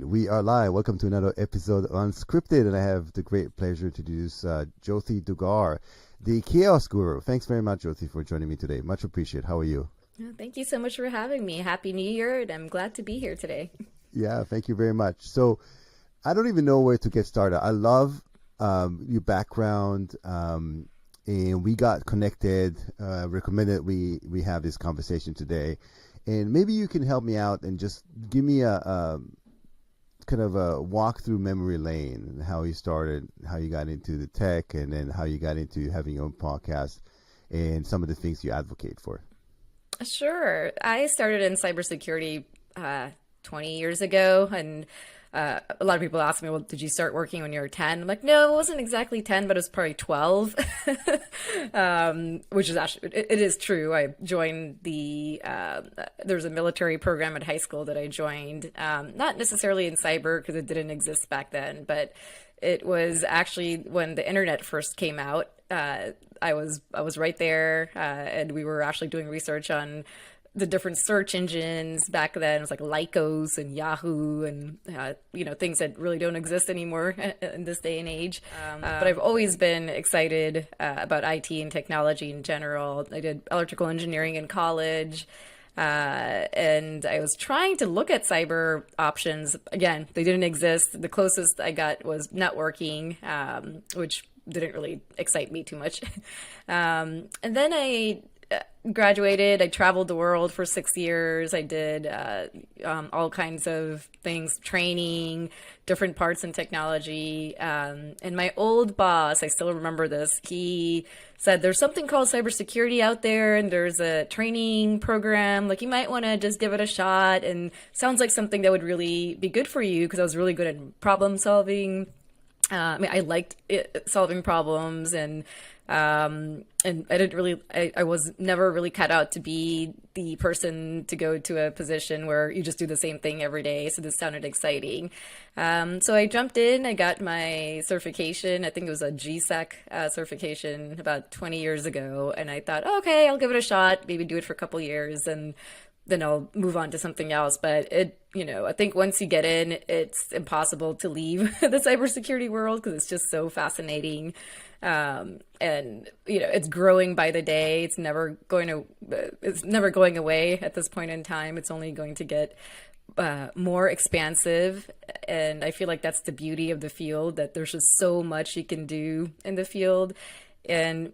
We are live. Welcome to another episode of Unscripted, and I have the great pleasure to introduce Jothi Dugar, the Chaos Guru. Thanks very much, Jothi, for joining me today. Much appreciated. How are you? Thank you so much for having me. Happy New Year, and I'm glad to be here today. Yeah, thank you very much. So I don't even know where to get started. I love your background, and we got connected, recommended we have this conversation today. And maybe you can help me out and just give me a kind of a walk through memory lane and how you started, how you got into the tech, and then how you got into having your own podcast and some of the things you advocate for. Sure. I started in cybersecurity 20 years ago, and a lot of people ask me, well, did you start working when you were 10? I'm like, no, it wasn't exactly 10, but it was probably 12, which is actually, it is true. I joined there was a military program at high school that I joined, not necessarily in cyber because it didn't exist back then, but it was actually when the internet first came out. I was right there, and we were actually doing research on the different search engines back then. It was like Lycos and Yahoo and, things that really don't exist anymore in this day and age. But I've always been excited about IT and technology in general. I did electrical engineering in college, and I was trying to look at cyber options. Again, they didn't exist. The closest I got was networking, which didn't really excite me too much. And then I graduated. I traveled the world for 6 years. I did all kinds of things, training, different parts in technology. And my old boss, I still remember this, he said, there's something called cybersecurity out there, and there's a training program. Like, you might want to just give it a shot. And sounds like something that would really be good for you, because I was really good at problem solving. I liked solving problems, and I didn't really, I was never really cut out to be the person to go to a position where you just do the same thing every day. So this sounded exciting. So I jumped in, I got my certification. I think it was a GSEC certification about 20 years ago. And I thought, okay, I'll give it a shot, maybe do it for a couple years, and then I'll move on to something else. But I think once you get in, it's impossible to leave the cybersecurity world because it's just so fascinating. And it's growing by the day. It's never going away at this point in time. It's only going to get more expansive. And I feel like that's the beauty of the field, that there's just so much you can do in the field. And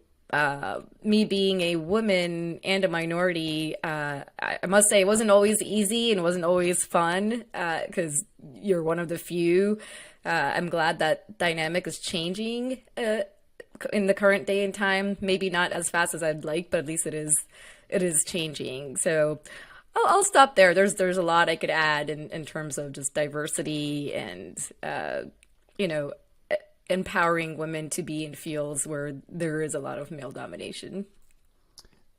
me being a woman and a minority, I must say it wasn't always easy and it wasn't always fun, because you're one of the few. I'm glad that dynamic is changing in the current day and time. Maybe not as fast as I'd like, but at least it is changing. So I'll stop there. There's a lot I could add in terms of just diversity and empowering women to be in fields where there is a lot of male domination.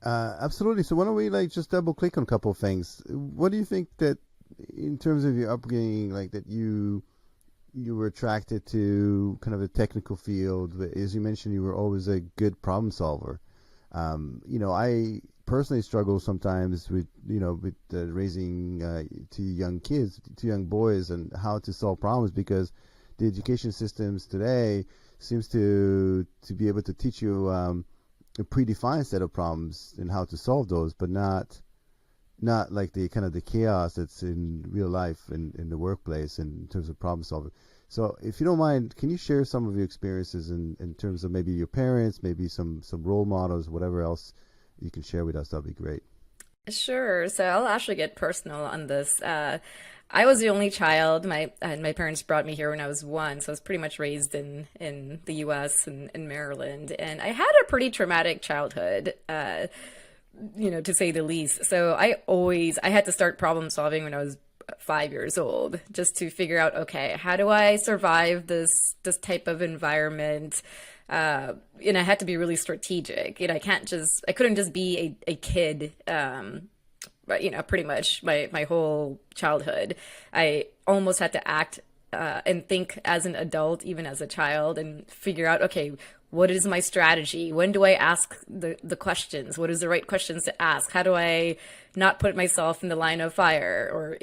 Absolutely. So why don't we just double click on a couple of things? What do you think that in terms of your upbringing, that you were attracted to kind of the technical field? As you mentioned, you were always a good problem solver. I personally struggle sometimes with raising two young boys, and how to solve problems, because the education systems today seems to be able to teach you a predefined set of problems and how to solve those, but not like the kind of the chaos that's in real life in the workplace in terms of problem solving. So if you don't mind, can you share some of your experiences in terms of maybe your parents, maybe some role models, whatever else you can share with us? That'd be great. Sure. So I'll actually get personal on this. I was the only child. My parents brought me here when I was 1, so I was pretty much raised in the U.S. and in Maryland, and I had a pretty traumatic childhood, to say the least. So I had to start problem solving when I was 5 years old, just to figure out, okay, how do I survive this type of environment? I had to be really strategic. I couldn't just be a kid. Pretty much my whole childhood. I almost had to act and think as an adult, even as a child, and figure out, okay, what is my strategy? When do I ask the questions? What is the right questions to ask? How do I not put myself in the line of fire, or,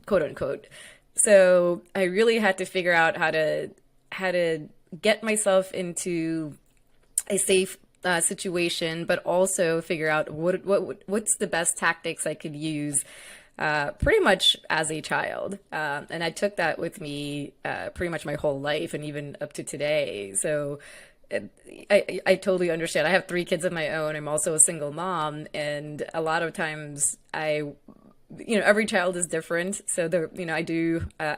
quote unquote. So I really had to figure out how to get myself into a safe situation, but also figure out what's the best tactics I could use pretty much as a child. And I took that with me pretty much my whole life and even up to today. So I totally understand. I have three kids of my own. I'm also a single mom, and a lot of times every child is different. So I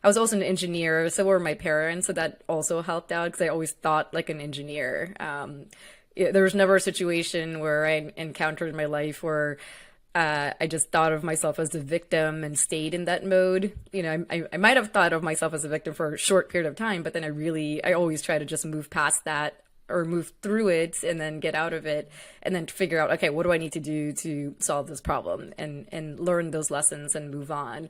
was also an engineer, so were my parents. So that also helped out because I always thought like an engineer. There was never a situation where I encountered in my life where I just thought of myself as a victim and stayed in that mode. I might have thought of myself as a victim for a short period of time, but then I always try to just move past that or move through it and then get out of it and then figure out, okay, what do I need to do to solve this problem and learn those lessons and move on.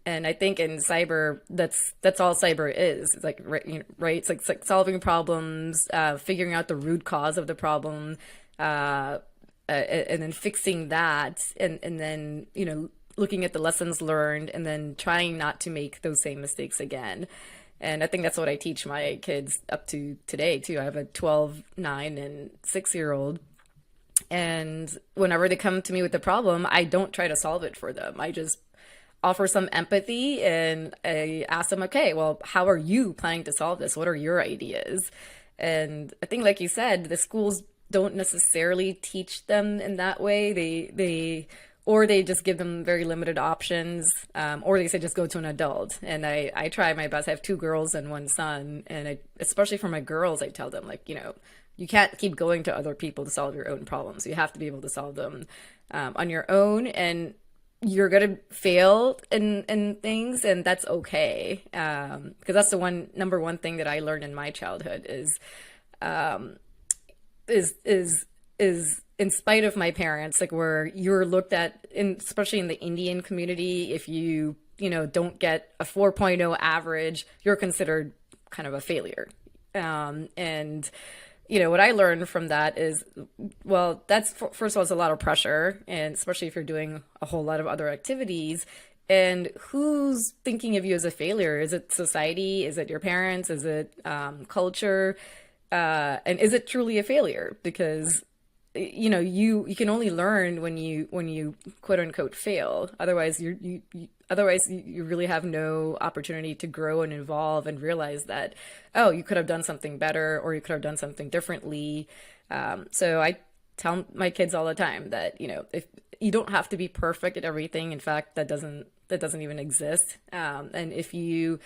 And I think in cyber, that's all cyber is. It's like, right? It's like solving problems, figuring out the root cause of the problem, and then fixing that, and then looking at the lessons learned, and then trying not to make those same mistakes again. And I think that's what I teach my kids up to today too. I have a 12, 9, and 6-year old. And whenever they come to me with a problem, I don't try to solve it for them. I just offer some empathy and I ask them, okay, well, how are you planning to solve this? What are your ideas? And I think, like you said, the schools don't necessarily teach them in that way. Or they just give them very limited options, or they say just go to an adult. And I try my best. I have two girls and one son, and especially for my girls, I tell them, like, you can't keep going to other people to solve your own problems. You have to be able to solve them on your own, and you're gonna fail in things, and that's okay. Because that's the number one thing that I learned in my childhood is in spite of my parents, like, where you're looked at, especially in the Indian community, if don't get a 4.0 average, you're considered kind of a failure. And what I learned from that is, well, that's first of all, it's a lot of pressure, and especially if you're doing a whole lot of other activities. And who's thinking of you as a failure? Is it society? Is it your parents? Is it culture? And is it truly a failure? Because you can only learn when you quote unquote fail. Otherwise you really have no opportunity to grow and evolve and realize that, oh, you could have done something better, or you could have done something differently. So I tell my kids all the time that if you don't have to be perfect at everything. In fact, that doesn't even exist. And if you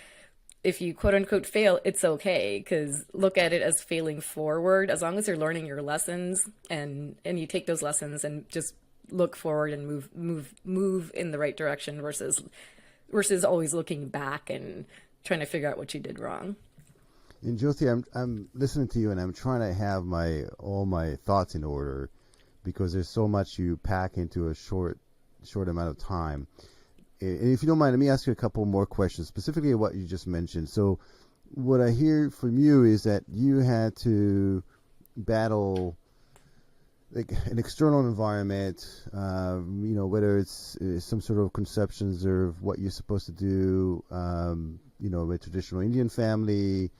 quote unquote fail, it's okay, because look at it as failing forward. As long as you're learning your lessons and you take those lessons and just look forward and move in the right direction versus always looking back and trying to figure out what you did wrong. And Jothi, I'm listening to you, and I'm trying to have all my thoughts in order, because there's so much you pack into a short amount of time. And if you don't mind, let me ask you a couple more questions, specifically what you just mentioned. So what I hear from you is that you had to battle like an external environment, whether it's some sort of conceptions of what you're supposed to do, with traditional Indian family.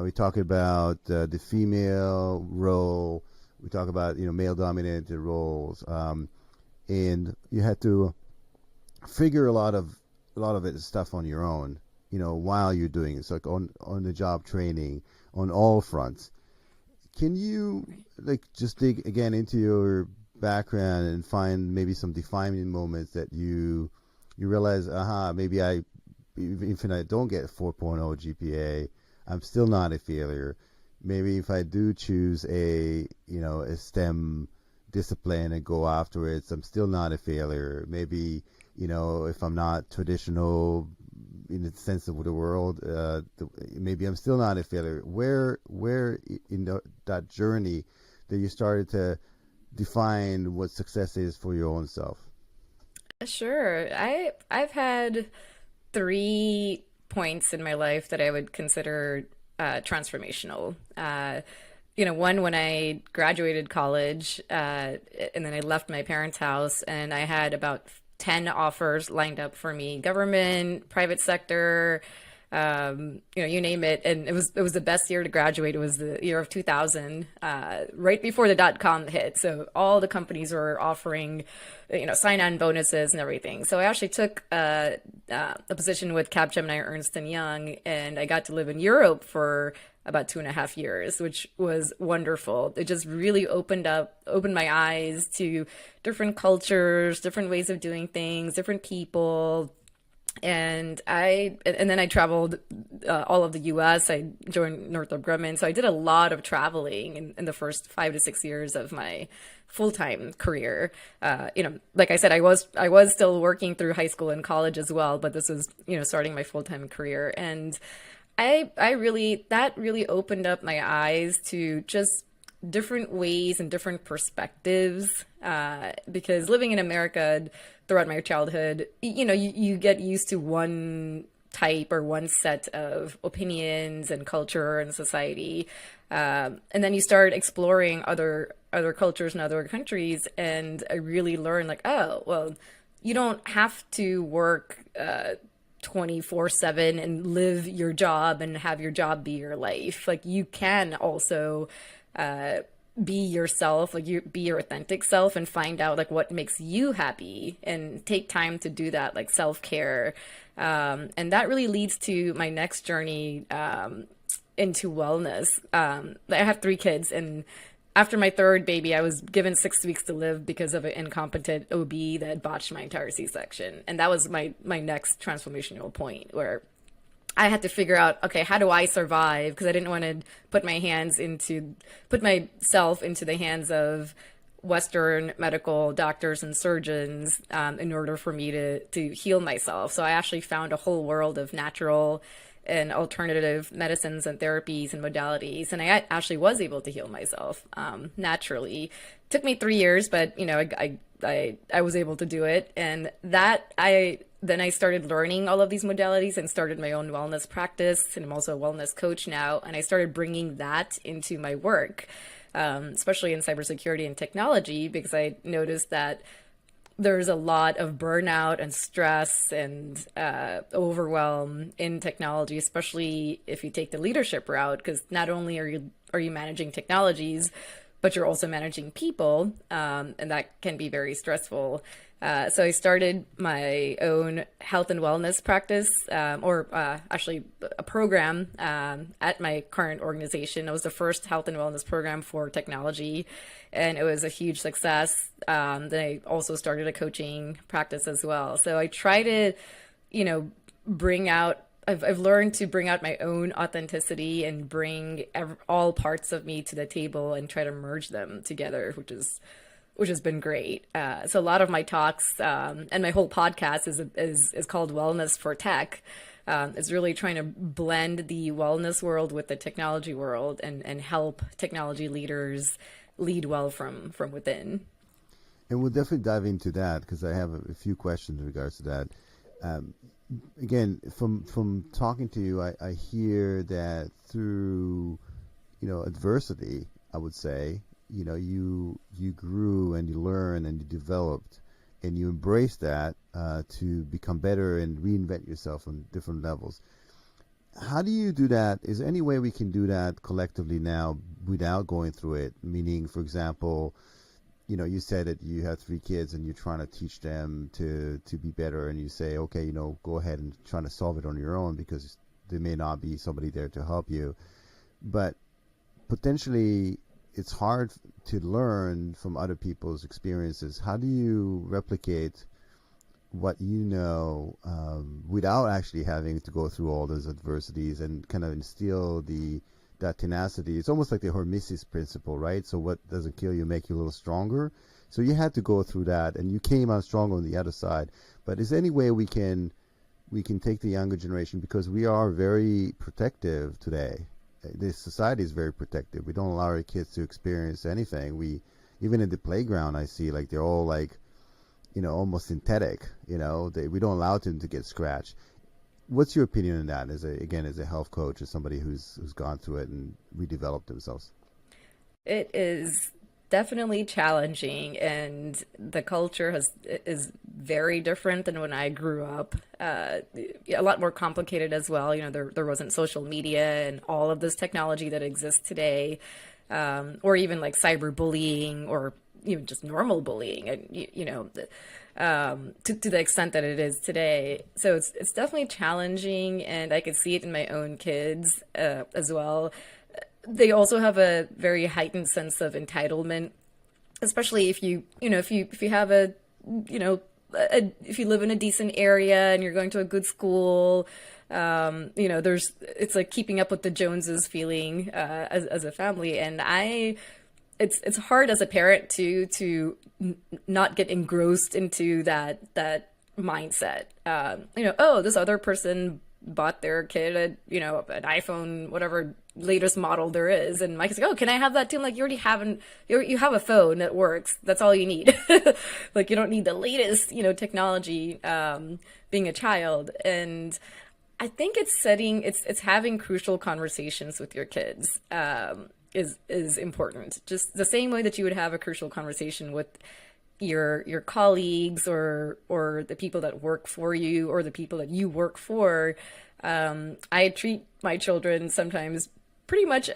We talk about the female role. We talk about, male-dominated roles. And you had to figure a lot of it stuff on your own, while you're doing it. It's like on the job training on all fronts. Can you just dig again into your background and find maybe some defining moments that you realize, maybe even if I don't get a 4.0 GPA, I'm still not a failure. Maybe if I do choose a STEM discipline and go after it, I'm still not a failure. Maybe if I'm not traditional in the sense of the world, maybe I'm still not a failure. Where in that journey that you started to define what success is for your own self? Sure. I've had 3 points in my life that I would consider transformational. One when I graduated college, and then I left my parents' house, and I had about 10 offers lined up for me, government, private sector, you name it. And it was the best year to graduate. It was the year of 2000, right before the dot-com hit. So all the companies were offering, sign-on bonuses and everything. So I actually took a position with Capgemini Ernst and Young, and I got to live in Europe for about 2.5 years, which was wonderful. It just really opened my eyes to different cultures, different ways of doing things, different people. And then I traveled all of the U.S. I joined Northrop Grumman, so I did a lot of traveling in the first 5 to 6 years of my full-time career. Like I said, I was still working through high school and college as well, but this was starting my full-time career. And that really opened up my eyes to just different ways and different perspectives, because living in America throughout my childhood, you get used to one type or one set of opinions and culture and society, and then you start exploring other cultures and other countries, and I really learned, like, oh well, you don't have to work 24/7 and live your job and have your job be your life. Like, you can also be yourself, like, you be your authentic self, and find out like what makes you happy and take time to do that, like self-care. And that really leads to my next journey into wellness. I have 3 kids, and after my third baby, I was given 6 weeks to live because of an incompetent OB that botched my entire C-section. And that was my next transformational point, where I had to figure out, okay, how do I survive? Because I didn't want to put myself into the hands of Western medical doctors and surgeons, in order for me to heal myself. So I actually found a whole world of natural and alternative medicines and therapies and modalities, and I actually was able to heal myself naturally. It took me 3 years, but I was able to do it, and then I started learning all of these modalities and started my own wellness practice, and I'm also a wellness coach now, and I started bringing that into my work, especially in cybersecurity and technology, because I noticed that there's a lot of burnout and stress and overwhelm in technology, especially if you take the leadership route, because not only are you managing technologies, but you're also managing people, and that can be very stressful. So I started my own health and wellness practice, or actually a program at my current organization. It was the first health and wellness program for technology, and it was a huge success. Then I also started a coaching practice as well. So I try to, bring out. I've learned to bring out my own authenticity and bring all parts of me to the table and try to merge them together, which has been great. So a lot of my talks, and my whole podcast is called Wellness for Tech. It's really trying to blend the wellness world with the technology world, and help technology leaders lead well from within. And we'll definitely dive into that, because I have a few questions in regards to that. Again, from talking to you, I hear that through adversity, I would say, you grew and you learned and you developed and you embraced that to become better and reinvent yourself on different levels. How do you do that? Is there any way we can do that collectively now without going through it? Meaning, for example, you said that you have 3 kids and you're trying to teach them to be better, and you say, okay, go ahead and try to solve it on your own, because there may not be somebody there to help you. But potentially it's hard to learn from other people's experiences. How do you replicate what without actually having to go through all those adversities, and kind of instill that tenacity? It's almost like the Hormesis principle, right? So what doesn't kill you make you a little stronger. So you had to go through that, and you came out stronger on the other side. But is there any way we can take the younger generation, because we are very protective today? This society is very protective. We don't allow our kids to experience anything. Even in the playground, I see like they're all like, almost synthetic. We don't allow them to get scratched. What's your opinion on that? As a again, as a health coach, as somebody who's gone through it and redeveloped themselves. It is definitely challenging, and the culture is very different than when I grew up. A lot more complicated as well. You know, there wasn't social media and all of this technology that exists today, or even like cyberbullying or even just normal bullying, and to the extent that it is today. So it's definitely challenging, and I could see it in my own kids as well. They also have a very heightened sense of entitlement, especially if you have you know if you live in a decent area and you're going to a good school. There's it's like keeping up with the Joneses feeling as a family, and it's hard as a parent not get engrossed into that mindset. Oh, this other person bought their kid an iPhone, whatever latest model there is, and Mike's like, oh, can I have that too? I'm like, you have a phone that works. That's all you need. Like, you don't need the latest technology. Being a child, and I think it's having crucial conversations with your kids. Is important. Just the same way that you would have a crucial conversation with your colleagues or the people that work for you or the people that you work for. I treat my children sometimes pretty much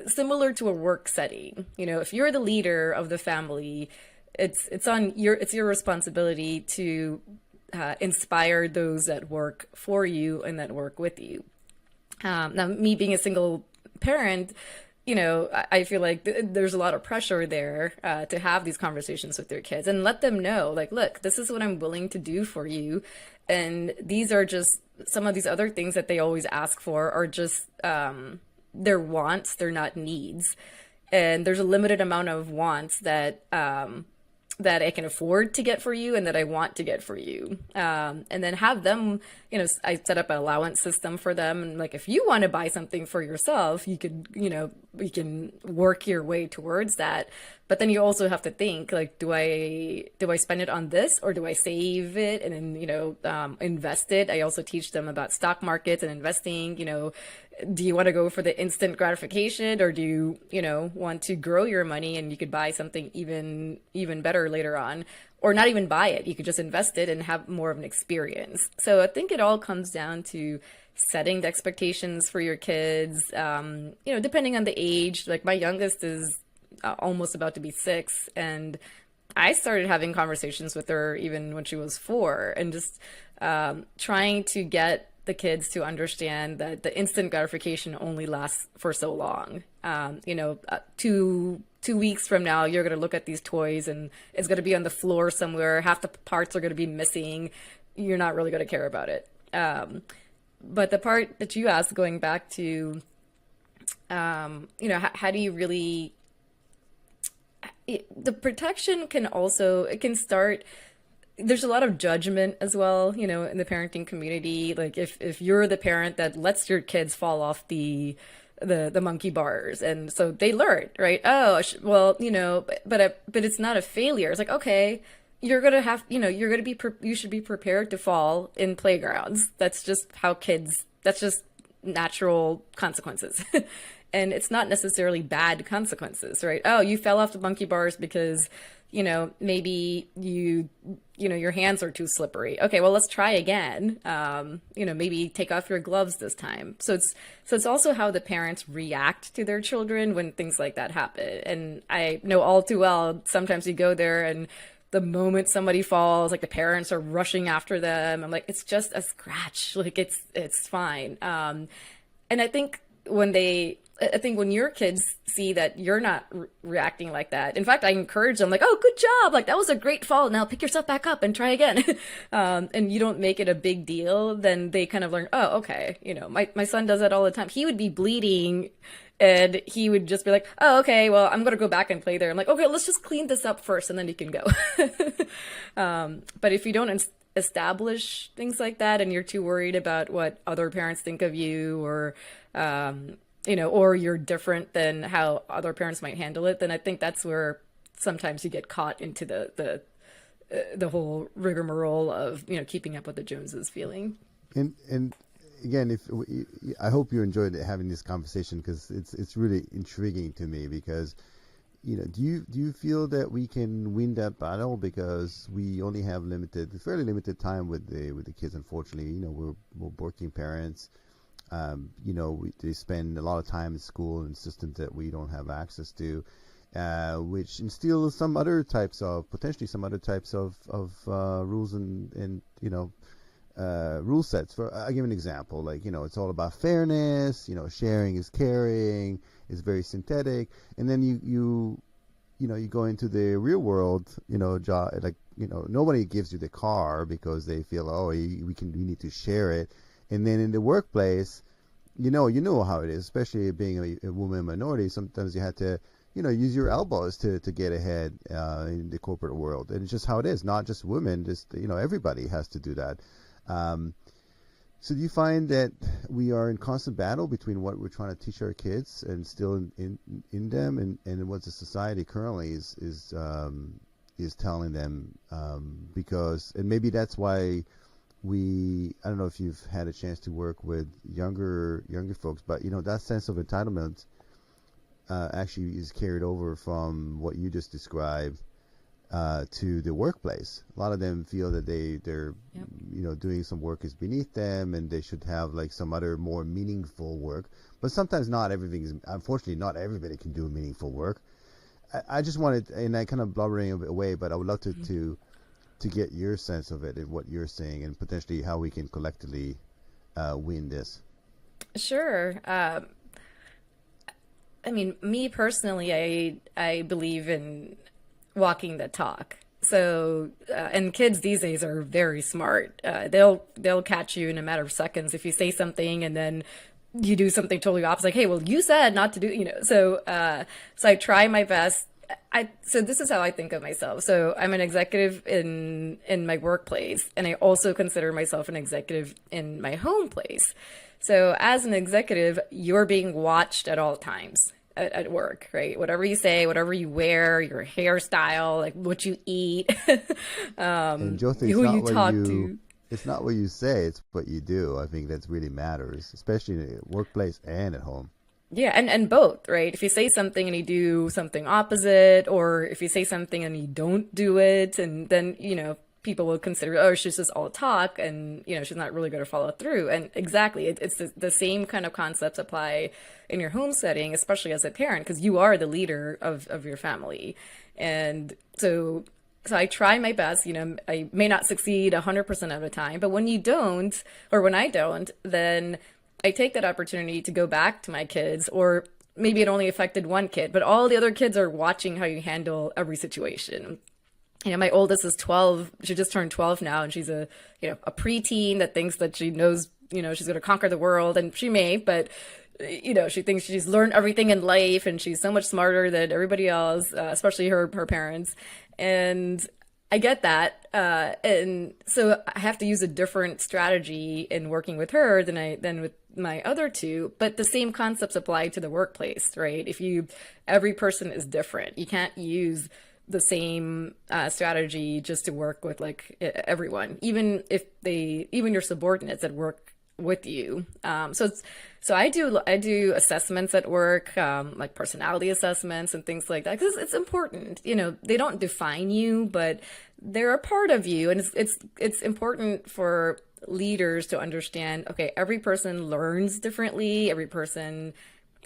similar to a work setting. If you're the leader of the family, it's your responsibility to inspire those that work for you and that work with you. Now, me being a single parent, I feel like there's a lot of pressure there to have these conversations with your kids and let them know, like, look, this is what I'm willing to do for you. And these are just some of these other things that they always ask for are just their wants, they're not needs. And there's a limited amount of wants that I can afford to get for you and that I want to get for you. And then have them, I set up an allowance system for them. And like, if you want to buy something for yourself, you could, you can work your way towards that. But then you also have to think, like, do I spend it on this, or do I save it and then, invest it? I also teach them about stock markets and investing. Do you want to go for the instant gratification, or do you want to grow your money and you could buy something even better later on, or not even buy it? You could just invest it and have more of an experience. So I think it all comes down to setting the expectations for your kids, depending on the age. Like, my youngest is almost about to be 6, and I started having conversations with her even when she was 4, and just trying to get the kids to understand that the instant gratification only lasts for so long. 2 weeks from now, you're going to look at these toys and it's going to be on the floor somewhere. Half the parts are going to be missing. You're not really going to care about it. But the part that you asked, going back to, how do you really, the protection it can start, there's a lot of judgment as well, in the parenting community. Like, if you're the parent that lets your kids fall off the monkey bars, and so they learn, right? Oh, well, but it's not a failure. It's like, okay, you're gonna have, you should be prepared to fall in playgrounds. That's just that's just natural consequences. And it's not necessarily bad consequences, right? Oh, you fell off the monkey bars because, maybe your hands are too slippery. Okay, well, let's try again. Maybe take off your gloves this time. So it's also how the parents react to their children when things like that happen. And I know all too well, sometimes you go there and the moment somebody falls, like, the parents are rushing after them. I'm like, it's just a scratch. Like, it's fine. And I think when your kids see that you're not reacting like that, in fact, I encourage them, like, oh, good job. Like, that was a great fall. Now pick yourself back up and try again. And you don't make it a big deal, then they kind of learn, oh, okay. My son does that all the time. He would be bleeding and he would just be like, oh, okay, well, I'm going to go back and play there. I'm like, okay, let's just clean this up first and then you can go. But if you don't establish things like that and you're too worried about what other parents think of you, or or you're different than how other parents might handle it, then I think that's where sometimes you get caught into the whole rigmarole of keeping up with the Joneses feeling. And again, if I hope you enjoyed having this conversation because it's really intriguing to me because do you feel that we can win that battle because we only have fairly limited time with the kids? Unfortunately, we're working parents. They spend a lot of time in school and systems that we don't have access to, which instills potentially some other types of rules and rule sets. I'll give an example. Like, it's all about fairness. Sharing is caring. It's very synthetic. And then you go into the real world. Nobody gives you the car because they feel, oh, we need to share it. And then in the workplace, you know how it is, especially being a woman minority. Sometimes you had to, use your elbows to get ahead in the corporate world. And it's just how it is. Not just women, just, everybody has to do that. So do you find that we are in constant battle between what we're trying to teach our kids and still in them and what the society currently is telling them? And maybe that's why I don't know if you've had a chance to work with younger folks, but that sense of entitlement actually is carried over from what you just described to the workplace. A lot of them feel that they're Yep. doing some work is beneath them and they should have like some other more meaningful work. But sometimes unfortunately not everybody can do meaningful work. I just wanted, and I kind of blubbering away, but I would love to get your sense of it and what you're saying and potentially how we can collectively win this. Sure. I mean, me personally, I believe in walking the talk. So, and kids these days are very smart. They'll catch you in a matter of seconds if you say something and then you do something totally opposite. Like, hey, well, you said not to do, So I try my best. So this is how I think of myself. So I'm an executive in my workplace, and I also consider myself an executive in my home place. So as an executive, you're being watched at all times at work, right? Whatever you say, whatever you wear, your hairstyle, like what you eat, And Jothi, who you talk to. it's not what you say, it's what you do. I think that's really matters, especially in the workplace and at home. Yeah, and both, right? If you say something and you do something opposite, or if you say something and you don't do it, and then, people will consider, oh, she's just all talk and, she's not really going to follow through. And exactly, it's the same kind of concepts apply in your home setting, especially as a parent, because you are the leader of your family. And so I try my best, I may not succeed 100% of the time, but when you don't, or when I don't, then I take that opportunity to go back to my kids, or maybe it only affected one kid, but all the other kids are watching how you handle every situation. My oldest is 12. She just turned 12 now, and she's a preteen that thinks that she knows, she's going to conquer the world, and she may, but she thinks she's learned everything in life, and she's so much smarter than everybody else, especially her parents. And I get that, and so I have to use a different strategy in working with her than with my other two. But the same concepts apply to the workplace, right? Every person is different. You can't use the same strategy just to work with like everyone, even your subordinates that work with you. So I do assessments at work, like personality assessments and things like that, because it's important. They don't define you, but they're a part of you, and it's important for leaders to understand. Okay, every person learns differently. Every person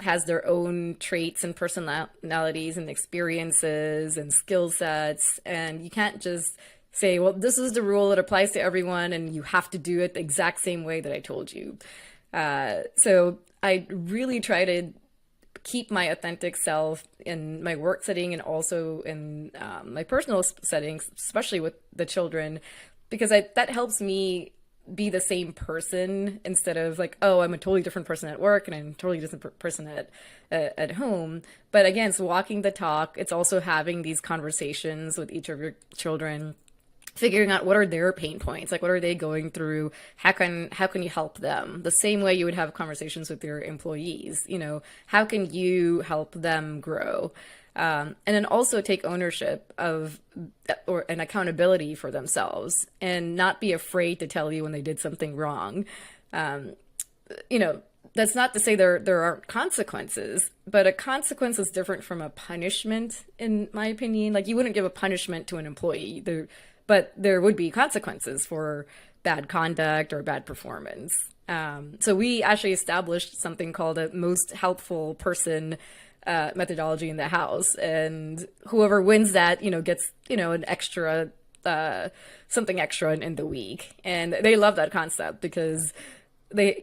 has their own traits and personalities and experiences and skill sets, and you can't just say, well, this is the rule that applies to everyone and you have to do it the exact same way that I told you. So I really try to keep my authentic self in my work setting and also in my personal settings, especially with the children, because that helps me be the same person instead of like, oh, I'm a totally different person at work and I'm a totally different person at home. But again, it's walking the talk. It's also having these conversations with each of your children figuring out what are their pain points, like what are they going through, how can you help them the same way you would have conversations with your employees, how can you help them grow, and then also take ownership of or an accountability for themselves and not be afraid to tell you when they did something wrong. um, that's not to say there aren't consequences, but a consequence is different from a punishment, in my opinion. Like you wouldn't give a punishment to an employee there, but there would be consequences for bad conduct or bad performance. So we actually established something called a most helpful person methodology in the house, and whoever wins that, gets an extra something extra in the week, and they love that concept because they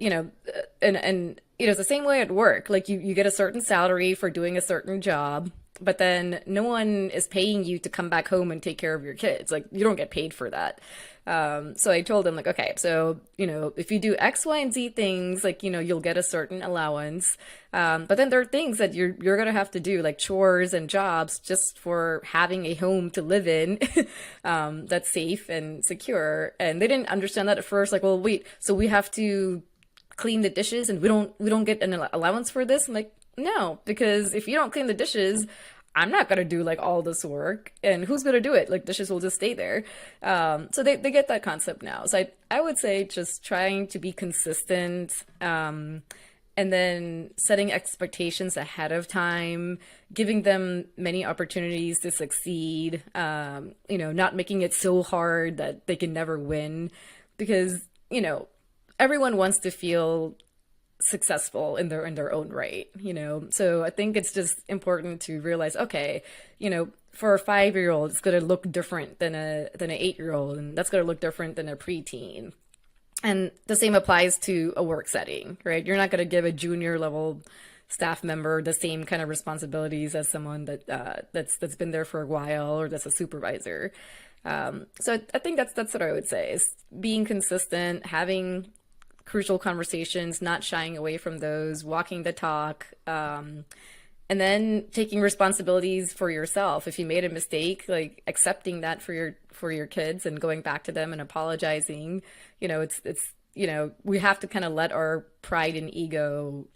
and it's the same way at work. Like you get a certain salary for doing a certain job, but then no one is paying you to come back home and take care of your kids. Like you don't get paid for that. So I told them, like, okay, so if you do X, Y, and Z things, like you'll get a certain allowance, but then there are things that you're gonna have to do, like chores and jobs, just for having a home to live in, that's safe and secure. And they didn't understand that at first. Like, well, wait, so we have to clean the dishes and we don't get an allowance for this? I'm like, no, because if you don't clean the dishes, I'm not gonna do like all this work, and who's gonna do it? Like dishes will just stay there. So they get that concept now. So I would say just trying to be consistent, and then setting expectations ahead of time, giving them many opportunities to succeed. Not making it so hard that they can never win, because everyone wants to feel successful in their own right. So I think it's just important to realize, okay, for a 5-year-old it's going to look different than an 8-year-old, and that's going to look different than a preteen. And the same applies to a work setting, right? You're not going to give a junior level staff member the same kind of responsibilities as someone that's been there for a while, or that's a supervisor. So I think that's what I would say, is being consistent, having crucial conversations, not shying away from those, walking the talk, and then taking responsibilities for yourself. If you made a mistake, like accepting that for your kids and going back to them and apologizing. We have to kind of let our pride and ego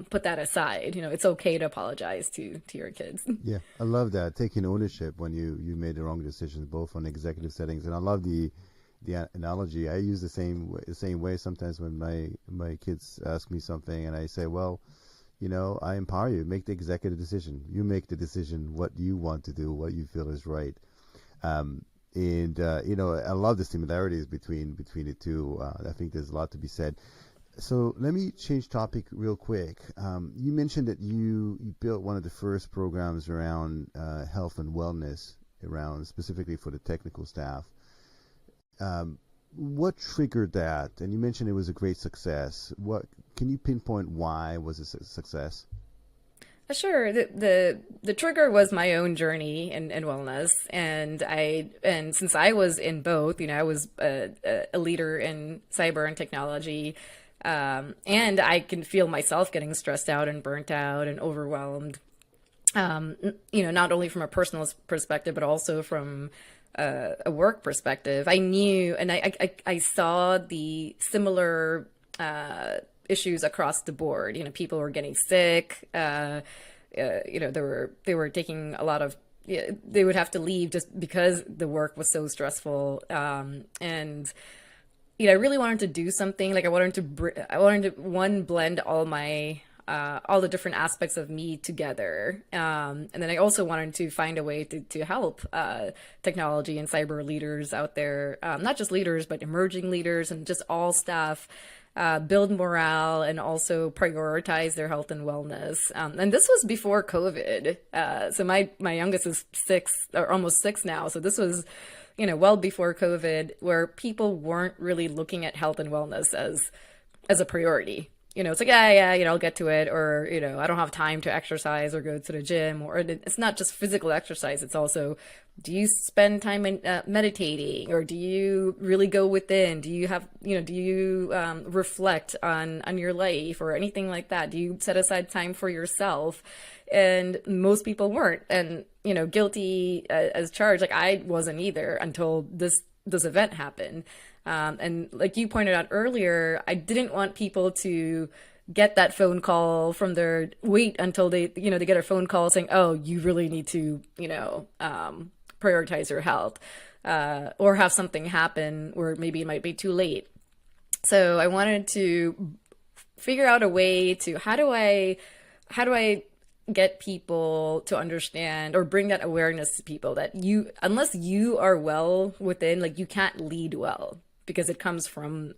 put that aside. It's okay to apologize to your kids. Yeah, I love that, taking ownership when you made the wrong decisions, both on executive settings, and I love the analogy. I use the same way sometimes when my kids ask me something, and I say, well, I empower you. Make the executive decision. You make the decision what you want to do, what you feel is right. And I love the similarities between the two. I think there's a lot to be said. So let me change topic real quick. You mentioned that you built one of the first programs around health and wellness, around specifically for the technical staff. What triggered that? And you mentioned it was a great success. What can you pinpoint why was it a success? Sure. The trigger was my own journey in wellness, and since I was in both, I was a leader in cyber and technology, and I can feel myself getting stressed out and burnt out and overwhelmed. Not only from a personal perspective, but also from a work perspective. I knew, and I saw the similar issues across the board. People were getting sick. They were taking a lot of. They would have to leave just because the work was so stressful. And I really wanted to do something. Like I wanted to blend all the different aspects of me together. And then I also wanted to find a way to help technology and cyber leaders out there, not just leaders, but emerging leaders and just all staff, build morale and also prioritize their health and wellness. And this was before COVID. So my youngest is 6 or almost 6 now. So this was, well before COVID, where people weren't really looking at health and wellness as a priority. It's like, yeah, I'll get to it, or, I don't have time to exercise or go to the gym, or it's not just physical exercise. It's also, do you spend time in, meditating, or do you really go within? Do you have, do you reflect on your life or anything like that? Do you set aside time for yourself? And most people weren't. And, guilty as charged, like I wasn't either until this this event happen. And like you pointed out earlier, I didn't want people to get that phone call from their wait until they get a phone call saying, oh, you really need to, prioritize your health, or have something happen where maybe it might be too late. So I wanted to figure out a way to how do I get people to understand or bring that awareness to people that unless you are well within, like, you can't lead well, because it comes from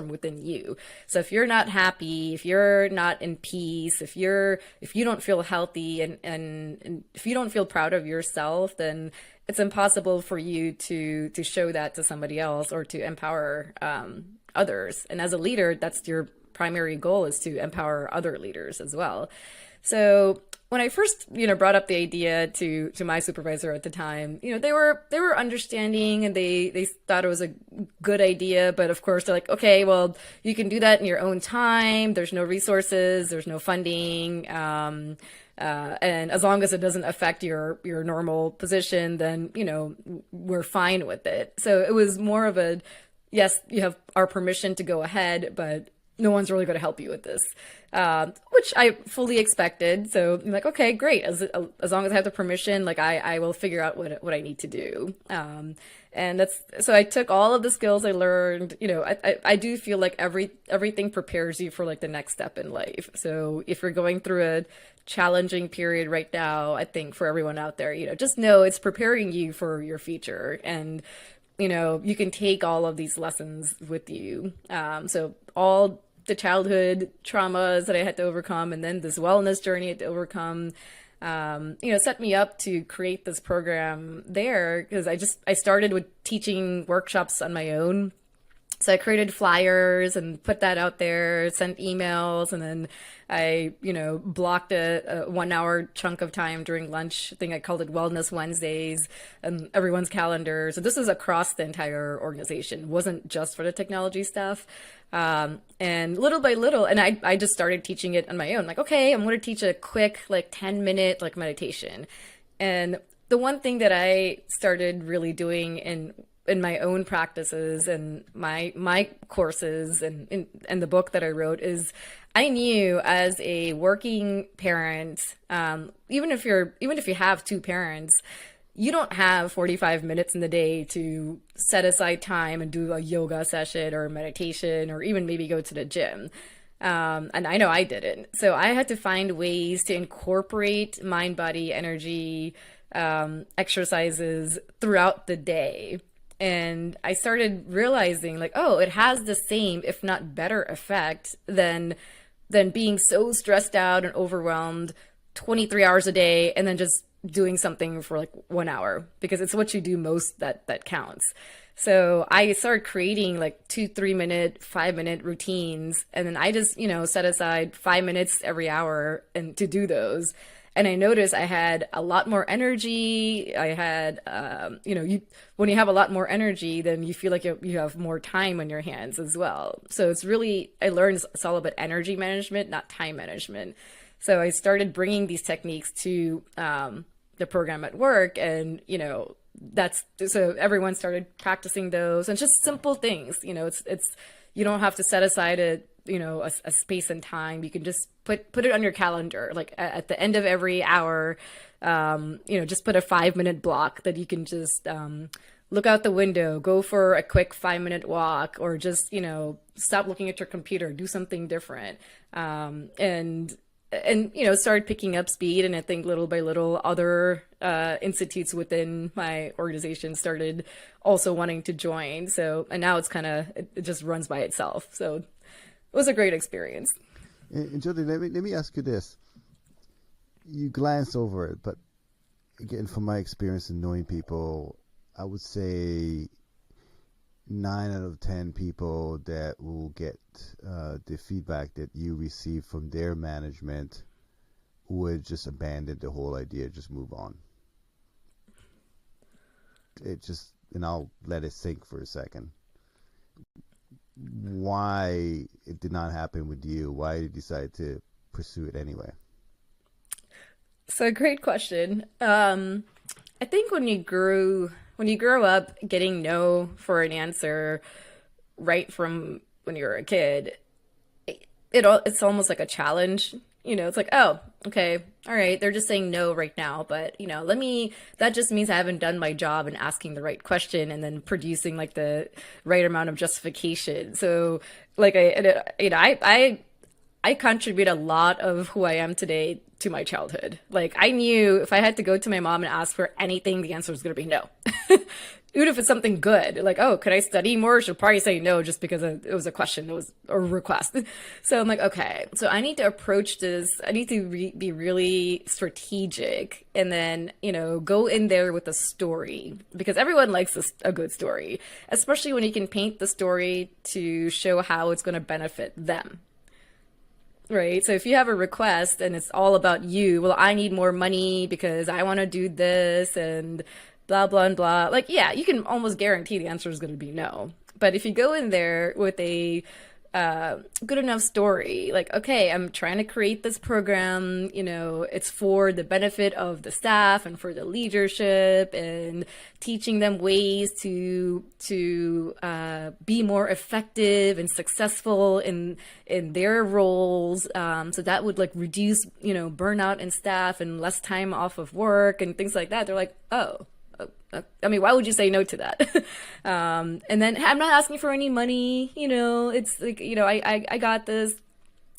within you. So if you're not happy, if you're not in peace, if you don't feel healthy, and if you don't feel proud of yourself, then it's impossible for you to show that to somebody else or to empower others. And as a leader, that's your primary goal, is to empower other leaders as well. So when I first, brought up the idea to my supervisor at the time, they were understanding, and they thought it was a good idea. But of course, they're like, okay, well, you can do that in your own time. There's no resources, there's no funding, and as long as it doesn't affect your normal position, then we're fine with it. So it was more of a, yes, you have our permission to go ahead, but no one's really going to help you with this, which I fully expected. So I'm like, okay, great. As long as I have the permission, like I will figure out what I need to do. And so I took all of the skills I learned. I do feel like everything prepares you for like the next step in life. So if you're going through a challenging period right now, I think for everyone out there, just know it's preparing you for your future. And you can take all of these lessons with you. So all the childhood traumas that I had to overcome, and then this wellness journey I had to overcome, set me up to create this program there, because I started with teaching workshops on my own. So I created flyers and put that out there, sent emails, and then I, blocked a 1 hour chunk of time during lunch. I think I called it Wellness Wednesdays, and everyone's calendar. So this is across the entire organization. It wasn't just for the technology stuff. And little by little, and I just started teaching it on my own. Like, okay, I'm going to teach a quick, like 10-minute, like meditation. And the one thing that I started really doing in my own practices and my courses and the book that I wrote is, I knew as a working parent, even if you have two parents, you don't have 45 minutes in the day to set aside time and do a yoga session or meditation or even maybe go to the gym. And I know I didn't. So I had to find ways to incorporate mind, body, energy, exercises throughout the day. And I started realizing, like, oh, it has the same, if not better effect than being so stressed out and overwhelmed 23 hours a day and then just doing something for like 1 hour, because it's what you do most that counts. So I started creating like 2, 3-minute, 5-minute routines. And then I just, set aside 5 minutes every hour and to do those. And I noticed I had a lot more energy. I had, when you have a lot more energy, then you feel like you have more time on your hands as well. So it's really, I learned it's all about energy management, not time management. So I started bringing these techniques to the program at work, and so everyone started practicing those, and just simple things. It's you don't have to set aside a space and time. You can just put it on your calendar, like at the end of every hour. Just put a 5-minute block that you can just look out the window, go for a quick 5-minute walk, or just stop looking at your computer, do something different, and started picking up speed. And I think little by little, other institutes within my organization started also wanting to join. So, and now it's it just runs by itself. So it was a great experience. And Jothi, let me ask you this. You glance over it, but again, from my experience in knowing people, I would say 9 out of 10 people that will get the feedback that you receive from their management would just abandon the whole idea, just move on. And I'll let it sink for a second. Why it did not happen with you? Why did you decide to pursue it anyway? So, great question. I think when you grew when you grow up getting no for an answer right from when you're a kid, it's almost like a challenge. It's like, oh, okay, all right, they're just saying no right now, but that just means I haven't done my job in asking the right question and then producing like the right amount of justification. So like I contribute a lot of who I am today to my childhood. Like I knew if I had to go to my mom and ask for anything, the answer was going to be no. Even if it's something good, like, oh, could I study more? She'll probably say no just because it was a question, it was a request. So I'm like, okay, so I need to approach this. I need to be really strategic and then, go in there with a story because everyone likes a good story, especially when you can paint the story to show how it's going to benefit them. Right. So if you have a request and it's all about you, well, I need more money because I want to do this and blah, blah, and blah. Like, yeah, you can almost guarantee the answer is going to be no. But if you go in there with a good enough story, like, okay, I'm trying to create this program, it's for the benefit of the staff and for the leadership and teaching them ways to be more effective and successful in their roles. So that would like reduce, burnout in staff and less time off of work and things like that. They're like, oh, I mean, why would you say no to that? And then I'm not asking for any money, it's like, I got this.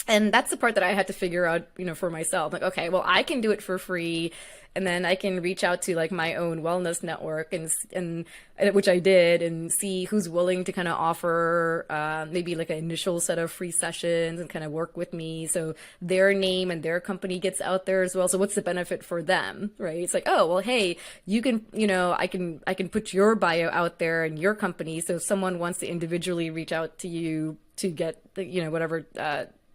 And that's the part that I had to figure out, for myself. Like, okay, well, I can do it for free. And then I can reach out to like my own wellness network and which I did and see who's willing to kind of offer maybe like an initial set of free sessions and kind of work with me. So their name and their company gets out there as well. So what's the benefit for them, right? It's like, oh, well, hey, you can, I can put your bio out there and your company. So if someone wants to individually reach out to you to get, whatever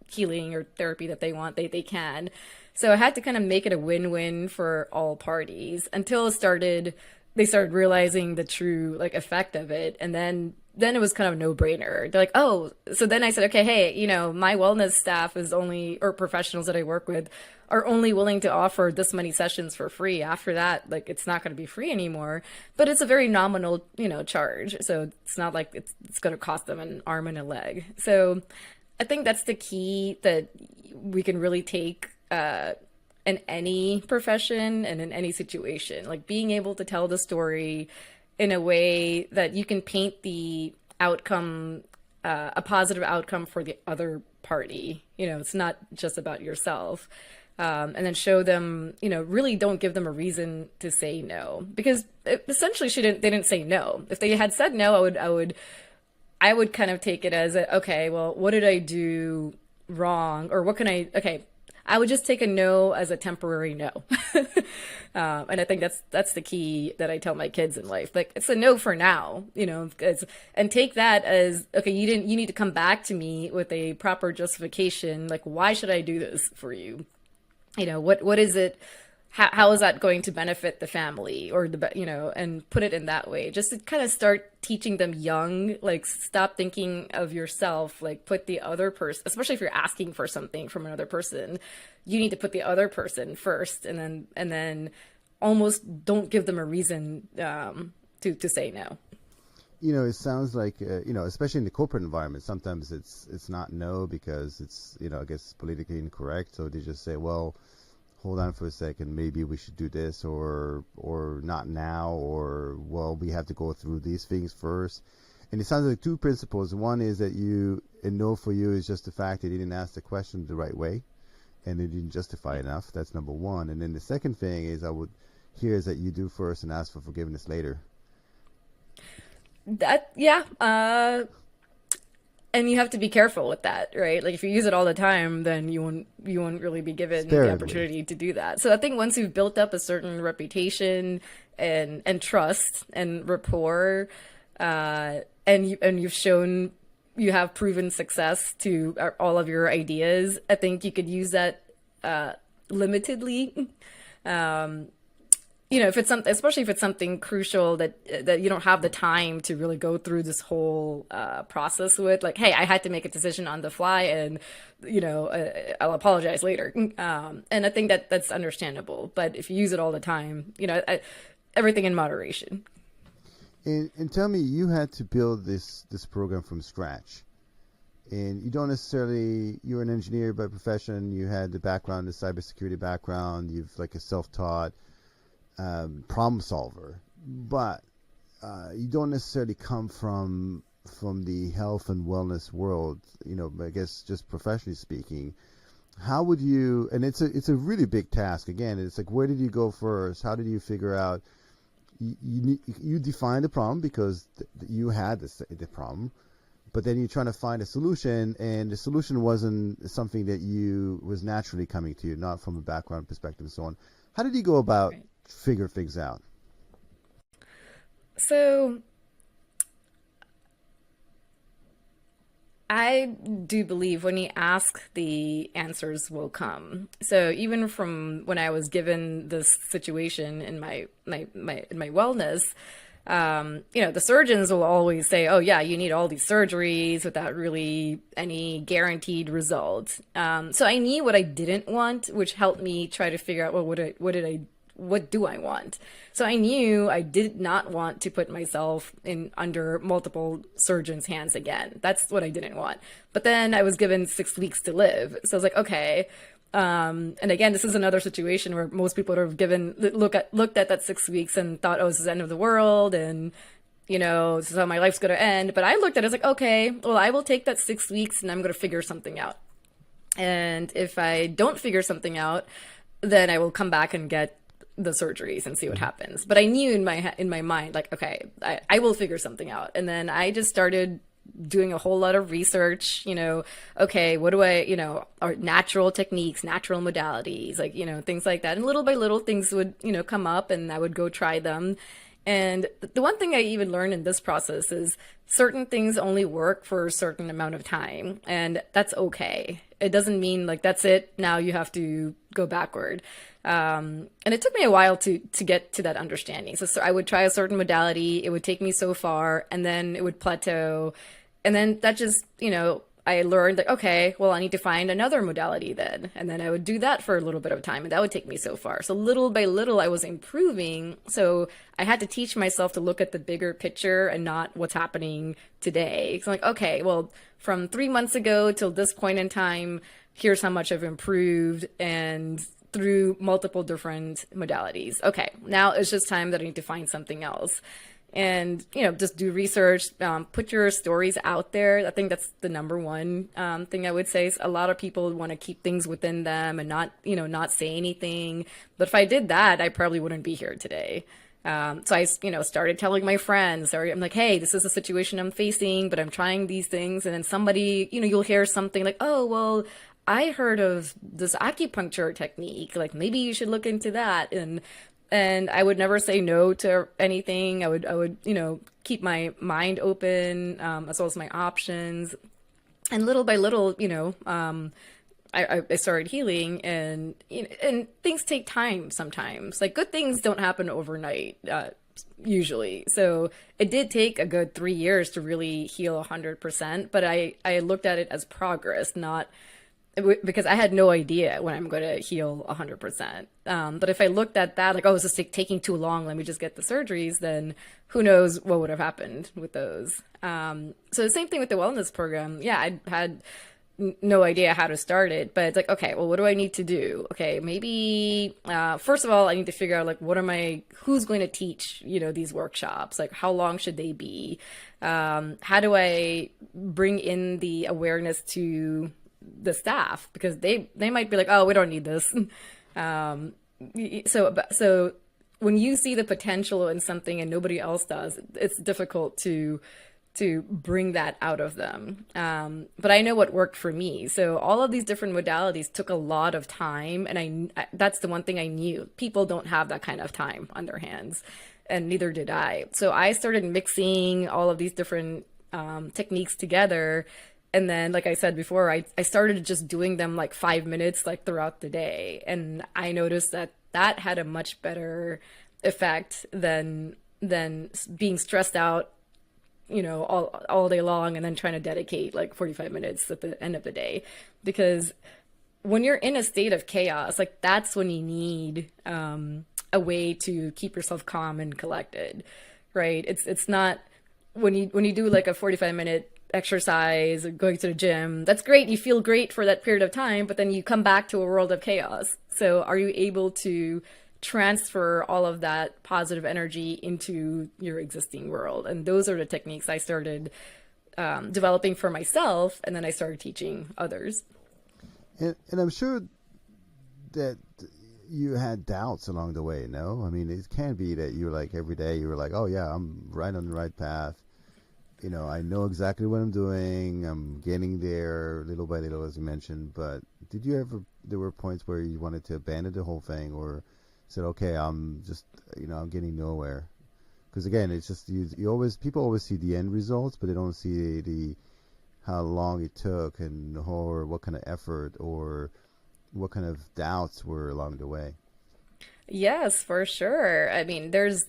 healing or therapy that they want, they can. So I had to kind of make it a win-win for all parties until they started realizing the true like effect of it. And then it was kind of a no-brainer. They're like, oh, so then I said, okay, hey, my wellness staff or professionals that I work with are only willing to offer this many sessions for free. After that, like it's not going to be free anymore, but it's a very nominal, charge. So it's not like it's going to cost them an arm and a leg. So I think that's the key that we can really take in any profession and in any situation, like being able to tell the story in a way that you can paint the outcome, a positive outcome for the other party. It's not just about yourself. And then show them, really don't give them a reason to say no, because essentially they didn't say no. If they had said no, I would kind of take it as okay, well, what did I do wrong? Or okay, I would just take a no as a temporary no. And I think that's the key that I tell my kids in life. Like, it's a no for now, and take that as, okay, you need to come back to me with a proper justification. Like, why should I do this for you? What is it? How is that going to benefit the family or and put it in that way, just to kind of start teaching them young, like stop thinking of yourself, like put the other person, especially if you're asking for something from another person, you need to put the other person first and then almost don't give them a reason to say no. It sounds like, especially in the corporate environment, sometimes it's not no because it's, I guess politically incorrect. So they just say, well, hold on for a second, maybe we should do this or not now, or, well, we have to go through these things first. And it sounds like two principles. One is that a no for you is just the fact that you didn't ask the question the right way and they didn't justify enough. That's number one. And then the second thing is is that you do first and ask for forgiveness later. And you have to be careful with that, right? Like if you use it all the time, then you won't really be given the opportunity to do that. So I think once you've built up a certain reputation and trust and rapport, and you've shown you have proven success to all of your ideas, I think you could use that limitedly. If it's something, especially if it's something crucial that you don't have the time to really go through this whole process with, like, hey, I had to make a decision on the fly, and I'll apologize later. And I think that's understandable. But if you use it all the time, everything in moderation. And tell me, you had to build this program from scratch, and you don't necessarily, you're an engineer by profession. You had the background, the cybersecurity background. You've like a self-taught problem solver, but you don't necessarily come from the health and wellness world. You know, I guess just professionally speaking, how would you? And it's a really big task. Again, it's like, where did you go first? How did you figure out? You define the problem because you had the problem, but then you're trying to find a solution, and the solution wasn't something that you was naturally coming to you, not from a background perspective and so on. How did you go about Right. figure things out? So I do believe when you ask, the answers will come. So even from when I was given this situation in my wellness, the surgeons will always say, "Oh yeah, you need all these surgeries without really any guaranteed result." So I knew what I didn't want, which helped me try to figure out, well, what do I want? So I knew I did not want to put myself in under multiple surgeons' hands again. That's what I didn't want. But then I was given 6 weeks to live. So I was like, okay. And again, this is another situation where most people would have looked at that 6 weeks and thought, oh, this is the end of the world, and this is how my life's going to end. But I looked at it as like, okay, well, I will take that 6 weeks and I'm going to figure something out. And if I don't figure something out, then I will come back and get the surgeries and see what happens. But I knew in my mind, like, okay, I will figure something out. And then I just started doing a whole lot of research, okay, what do are natural techniques, natural modalities, like, things like that. And little by little things would, come up, and I would go try them. And the one thing I even learned in this process is certain things only work for a certain amount of time, and that's okay. It doesn't mean like that's it, now you have to go backward. And it took me a while to get to that understanding. So I would try a certain modality, it would take me so far, and then it would plateau. And then that just, I learned like, okay, well, I need to find another modality then. And then I would do that for a little bit of time, and that would take me so far. So little by little, I was improving. So I had to teach myself to look at the bigger picture and not what's happening today. So I'm like, okay, well, from 3 months ago till this point in time, here's how much I've improved, and through multiple different modalities. Okay, now it's just time that I need to find something else. And, just do research, put your stories out there. I think that's the number one thing I would say. Is a lot of people want to keep things within them and not say anything. But if I did that, I probably wouldn't be here today. So I, started telling my friends, or I'm like, hey, this is a situation I'm facing, but I'm trying these things. And then somebody, you'll hear something like, oh, well, I heard of this acupuncture technique. Like, maybe you should look into that. And I would never say no to anything. I would, keep my mind open, as well as my options. And little by little, I started healing, and things take time sometimes. Like, good things don't happen overnight, usually. So it did take a good 3 years to really heal 100%. But I looked at it as progress, not because I had no idea when I'm going to heal 100%. But if I looked at that, like, oh, this is taking too long, let me just get the surgeries, then who knows what would have happened with those. So the same thing with the wellness program. Yeah, I had no idea how to start it, but it's like, okay, well, what do I need to do? Okay, maybe, first of all, I need to figure out, like, who's going to teach, these workshops? Like, how long should they be? How do I bring in the awareness to the staff, because they might be like, oh, we don't need this. So when you see the potential in something and nobody else does, it's difficult to bring that out of them. But I know what worked for me. So all of these different modalities took a lot of time, and that's the one thing I knew. People don't have that kind of time on their hands, and neither did I. So I started mixing all of these different techniques together. And then, like I said before, I started just doing them like 5 minutes, like, throughout the day. And I noticed that had a much better effect than being stressed out, all day long, and then trying to dedicate like 45 minutes at the end of the day. Because when you're in a state of chaos, like, that's when you need a way to keep yourself calm and collected. right? It's not when you do like a 45-minute exercise or going to the gym, that's great. You feel great for that period of time, but then you come back to a world of chaos. So are you able to transfer all of that positive energy into your existing world? And those are the techniques I started developing for myself, and then I started teaching others. And I'm sure that you had doubts along the way, no? I mean, it can be that you're like every day you were like, oh yeah, I'm right on the right path. I know exactly what I'm doing. I'm getting there little by little, as you mentioned. But did you ever, there were points where you wanted to abandon the whole thing or said, okay, I'm just, I'm getting nowhere? Because again, it's just, people always see the end results, but they don't see the how long it took and or what kind of effort or what kind of doubts were along the way. Yes, for sure. I mean, there's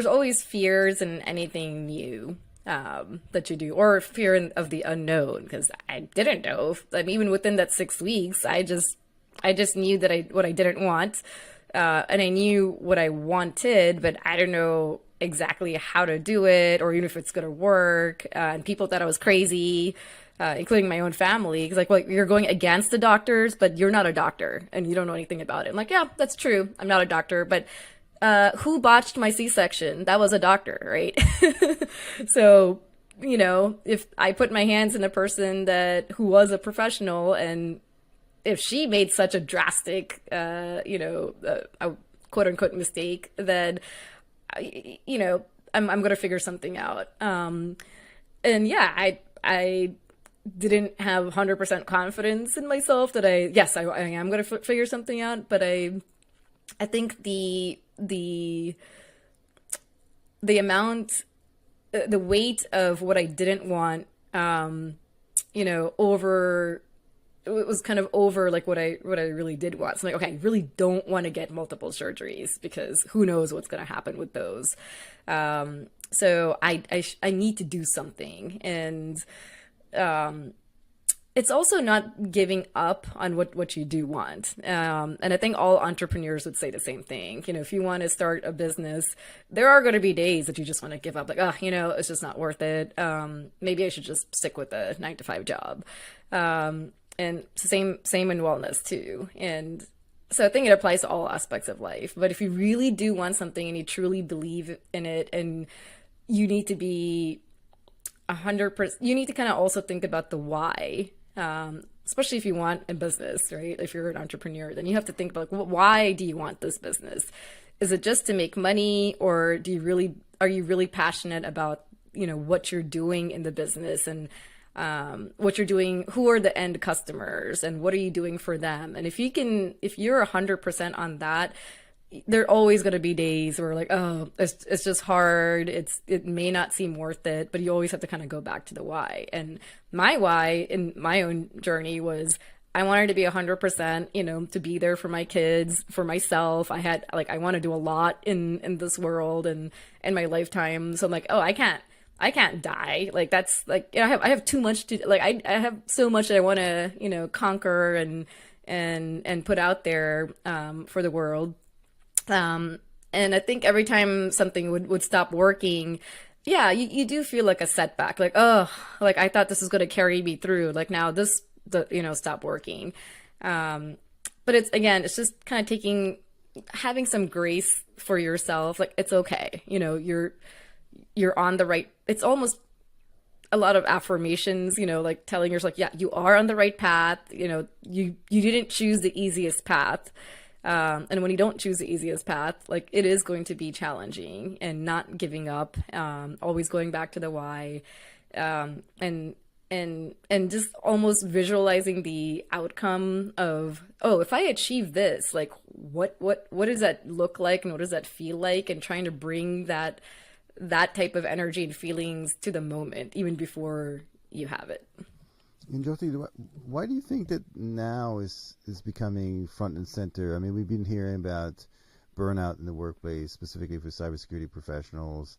always fears in anything new that you do, or fear of the unknown. Because I didn't know. I mean, even within that 6 weeks, I just knew that what I didn't want, and I knew what I wanted, but I don't know exactly how to do it, or even if it's gonna work. And people thought I was crazy. Including my own family, because like, well, you're going against the doctors, but you're not a doctor and you don't know anything about it. I'm like, yeah, that's true. I'm not a doctor, but who botched my C-section? That was a doctor, right? So, if I put my hands in a person who was a professional, and if she made such a drastic, a quote unquote mistake, then, I'm going to figure something out. And yeah, I didn't have 100% confidence in myself that I am going to figure something out, but I think the weight of what I didn't want, over it was kind of over like what I really did want. So I'm like, okay, I really don't want to get multiple surgeries because who knows what's going to happen with those. So I need to do something, and it's also not giving up on what you do want. And I think all entrepreneurs would say the same thing. If you want to start a business, there are going to be days that you just want to give up. Like, it's just not worth it. Maybe I should just stick with a 9 to 5 job. And same in wellness too. And so I think it applies to all aspects of life. But if you really do want something and you truly believe in it, and you need to be 100%, you need to kind of also think about the why. Especially if you want a business, right? If you're an entrepreneur, then you have to think about, like, why do you want this business? Is it just to make money, or are you really passionate about, what you're doing in the business, and what you're doing, who are the end customers, and what are you doing for them? And if you're 100% on that, there are always going to be days where like, oh, it's just hard. It may not seem worth it, but you always have to kind of go back to the why. And my why in my own journey was I wanted to be 100%, to be there for my kids, for myself. I want to do a lot in this world and in my lifetime. So I'm like, oh, I can't die. Like that's like, I have too much to like. I have so much that I want to, conquer and put out there for the world. And I think every time something would stop working, yeah, you do feel like a setback. Like, oh, like I thought this was going to carry me through. Like now stop working. But it's just kind of having some grace for yourself. Like it's okay. You're on the right. It's almost a lot of affirmations, like telling yourself, yeah, you are on the right path. You didn't choose the easiest path. And when you don't choose the easiest path, like it is going to be challenging, and not giving up, always going back to the why, and just almost visualizing the outcome of, oh, if I achieve this, like what does that look like, and what does that feel like, and trying to bring that type of energy and feelings to the moment, even before you have it. And Jothi, why do you think that now is becoming front and center? I mean, we've been hearing about burnout in the workplace, specifically for cybersecurity professionals,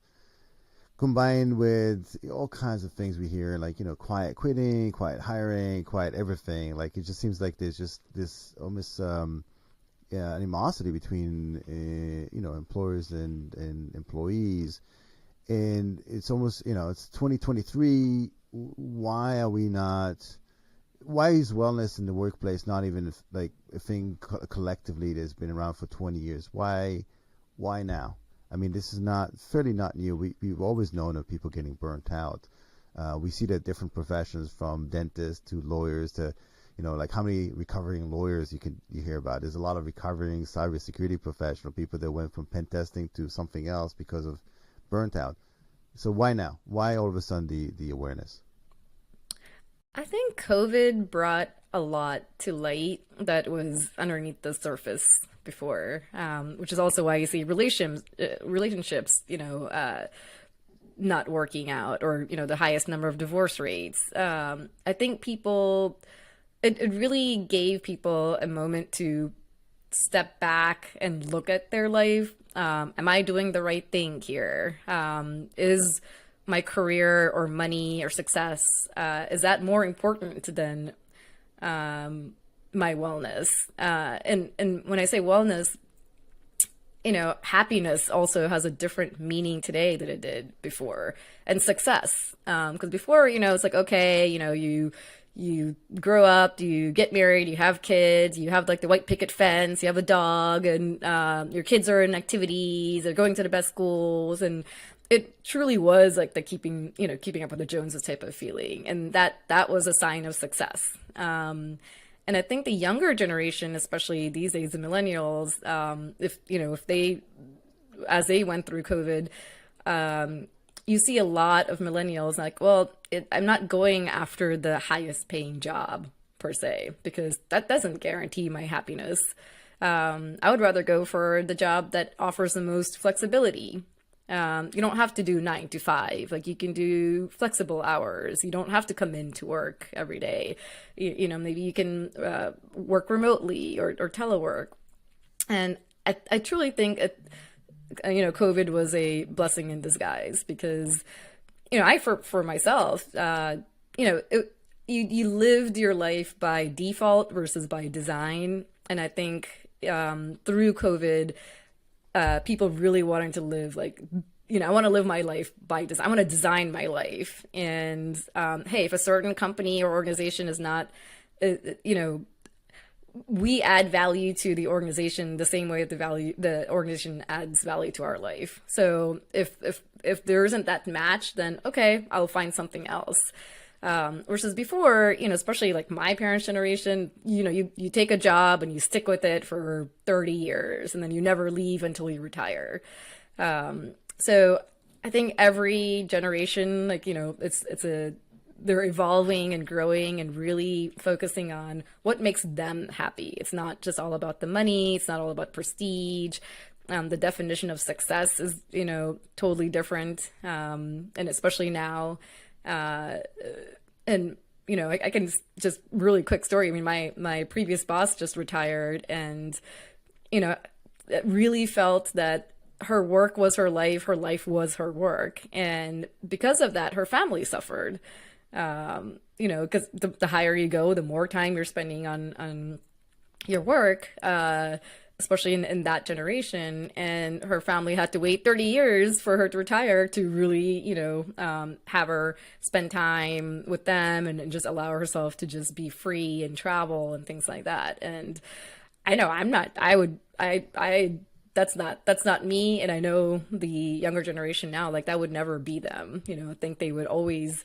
combined with all kinds of things we hear, like, quiet quitting, quiet hiring, quiet everything. Like, it just seems like there's just this almost animosity between employers and employees, and it's almost it's 2023. Why are we not? Why is wellness in the workplace not even like a thing collectively that's been around for 20 years? Why now? I mean, this is fairly not new. We've always known of people getting burnt out. We see that different professions, from dentists to lawyers to, like how many recovering lawyers you hear about. There's a lot of recovering cybersecurity professional people that went from pen testing to something else because of burnt out. So why now? Why all of a sudden the awareness? I think COVID brought a lot to light that was underneath the surface before, which is also why you see relationships, not working out, or the highest number of divorce rates. I think it really gave people a moment to step back and look at their life. Am I doing the right thing here? Is my career or money or success, is that more important than my wellness? And when I say wellness, happiness also has a different meaning today than it did before. And success, because before, it's like, okay, you grow up, you get married, you have kids, you have like the white picket fence, you have a dog, and your kids are in activities, they're going to the best schools, and it truly was like the keeping up with the Joneses type of feeling, and that was a sign of success. And I think the younger generation, especially these days, the millennials, if they, as they went through COVID, you see a lot of millennials like, well, I'm not going after the highest paying job per se, because that doesn't guarantee my happiness. I would rather go for the job that offers the most flexibility. You don't have to do 9 to 5. Like, you can do flexible hours. You don't have to come into work every day. Maybe you can work remotely or telework. And I truly think COVID was a blessing in disguise, because for myself, you lived your life by default versus by design. And I think through COVID, people really wanting to live like, I want to live my life by design. I want to design my life. And hey, if a certain company or organization is not, we add value to the organization the same way that the organization adds value to our life. So if there isn't that match, then okay, I'll find something else. Versus before, especially like my parents' generation, you take a job and you stick with it for 30 years, and then you never leave until you retire. So I think every generation, like, they're evolving and growing and really focusing on what makes them happy. It's not just all about the money. It's not all about prestige. The definition of success is, totally different. And especially now, and I can just really quick story. I mean, my previous boss just retired, and it really felt that her work was her life was her work, and because of that, her family suffered. Because the higher you go, the more time you're spending on your work. Especially in that generation, and her family had to wait 30 years for her to retire to really, have her spend time with them, and just allow herself to just be free and travel and things like that. And I know that's not me. And I know the younger generation now, like, that would never be them. I think they would always,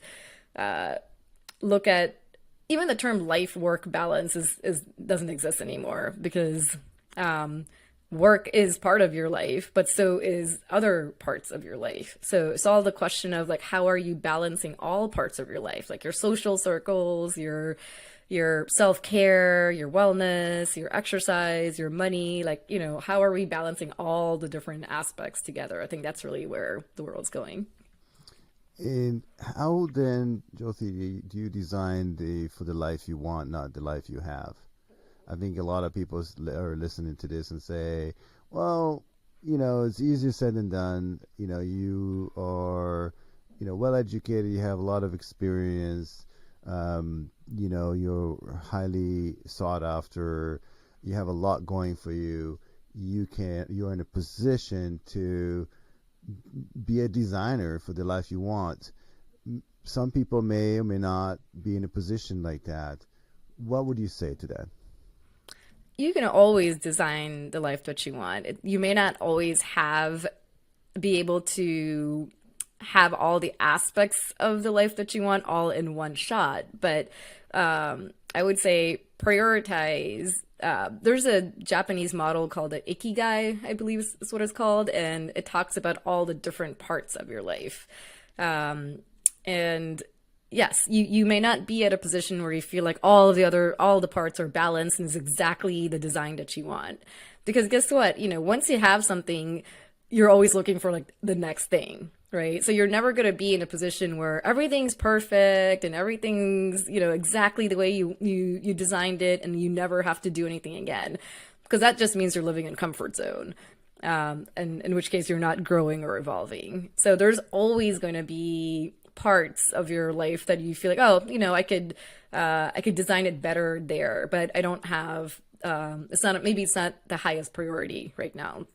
look at, even the term life work balance is doesn't exist anymore, because work is part of your life, but so is other parts of your life. So it's all the question of, like, how are you balancing all parts of your life, like your social circles, your self-care, your wellness, your exercise, your money, like, how are we balancing all the different aspects together? I think that's really where the world's going. And how then, Jothi, do you design for the life you want, not the life you have? I think a lot of people are listening to this and say, well, it's easier said than done. You are, well educated, you have a lot of experience, you're highly sought after. you have a lot going for you, you're in a position to be a designer for the life you want. Some people may or may not be in a position like that. What would you say to that? You can always design the life that you want. You may not always be able to have all the aspects of the life that you want all in one shot, but I would say prioritize. There's a Japanese model called the Ikigai, I believe is what it's called, and it talks about all the different parts of your life. And yes, you may not be at a position where you feel like all the parts are balanced and is exactly the design that you want. Because guess what? Once you have something, you're always looking for like the next thing, right? So you're never going to be in a position where everything's perfect and everything's, exactly the way you designed it, and you never have to do anything again. Because that just means you're living in comfort zone. And in which case you're not growing or evolving. So there's always going to be parts of your life that you feel like, oh, I could design it better there, but I don't have, maybe it's not the highest priority right now.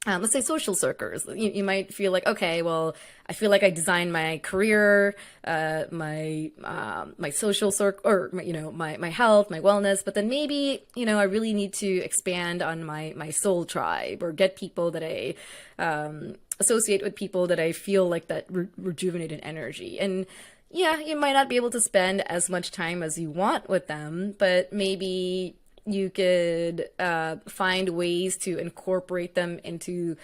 Let's say social circles. You might feel like, okay, well, I feel like I designed my career, my social circle, or my health, my wellness. But then maybe I really need to expand on my soul tribe, or get people that I associate with people that I feel like that rejuvenated energy. And yeah, you might not be able to spend as much time as you want with them, but maybe you could find ways to incorporate them into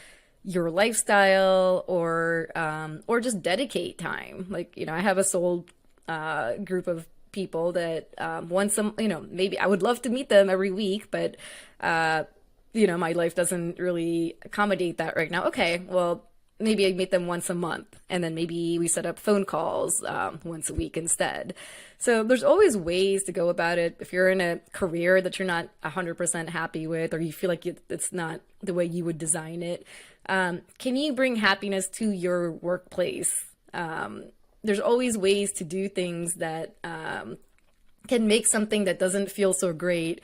your lifestyle, or just dedicate time. Like, I have a soul group of people that maybe I would love to meet them every week, but my life doesn't really accommodate that right now. Okay, well, maybe I meet them once a month, and then maybe we set up phone calls once a week instead. So there's always ways to go about it. If you're in a career that you're not 100% happy with, or you feel like it's not the way you would design it, can you bring happiness to your workplace? There's always ways to do things that can make something that doesn't feel so great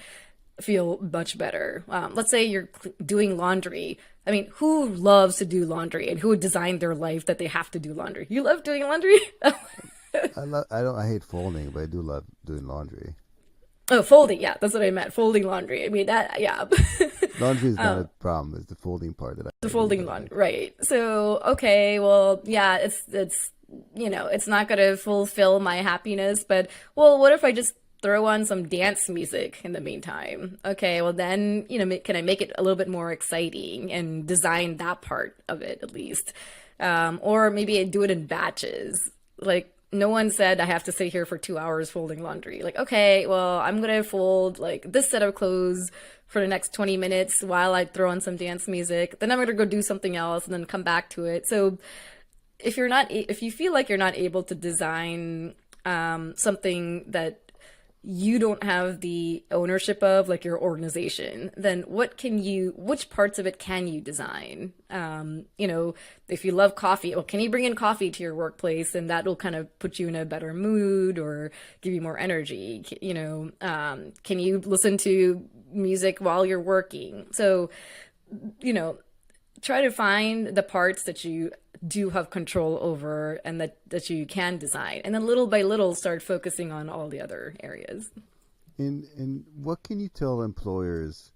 feel much better. Let's say you're doing laundry. I mean, who loves to do laundry, and who would design their life that they have to do laundry? You love doing laundry? I hate folding, but I do love doing laundry. Oh, folding. Yeah, that's what I meant. Folding laundry. I mean, that, yeah. Laundry is not a problem. It's the folding part that The I really folding don't laundry. like. Right. So, okay, well, yeah, it's not going to fulfill my happiness, but, well, what if I just throw on some dance music in the meantime? Okay, well then, can I make it a little bit more exciting and design that part of it at least? Or maybe I do it in batches. Like, no one said I have to sit here for 2 hours folding laundry. Like, okay, well, I'm gonna fold like this set of clothes for the next 20 minutes while I throw on some dance music. Then I'm gonna go do something else and then come back to it. So if you feel like you're not able to design something that you don't have the ownership of, like your organization, then which parts of it can you design? If you love coffee, well, can you bring in coffee to your workplace, and that will kind of put you in a better mood or give you more energy? Can you listen to music while you're working? So, try to find the parts that you do have control over, and that you can design, and then little by little start focusing on all the other areas. And what can you tell employers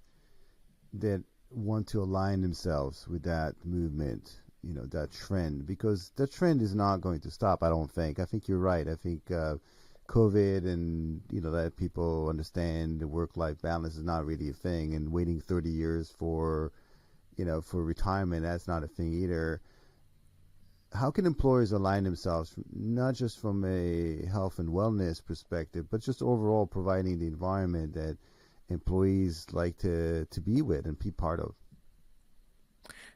that want to align themselves with that movement, that trend? Because the trend is not going to stop, I don't think. I think you're right. I think COVID and, that people understand the work-life balance is not really a thing, and waiting 30 years for retirement, that's not a thing either. How can employers align themselves, not just from a health and wellness perspective, but just overall providing the environment that employees like to be with and be part of?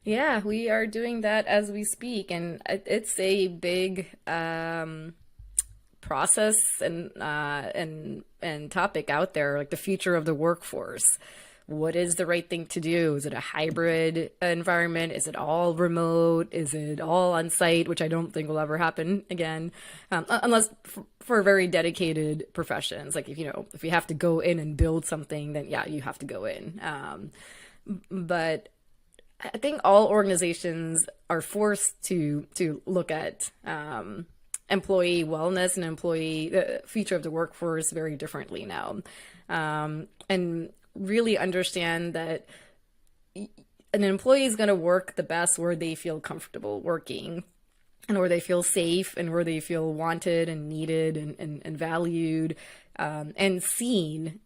Yeah, we are doing that as we speak, and it's a big process and topic out there, like the future of the workforce. what is the right thing to do? Is it a hybrid environment? Is it all remote? Is it all on site, which I don't think will ever happen again, unless for very dedicated professions. Like if you have to go in and build something, then yeah, you have to go in. But I think all organizations are forced to look at employee wellness and employee the future of the workforce very differently now, and really understand that an employee is going to work the best where they feel comfortable working and where they feel safe and where they feel wanted and needed and valued, and seen.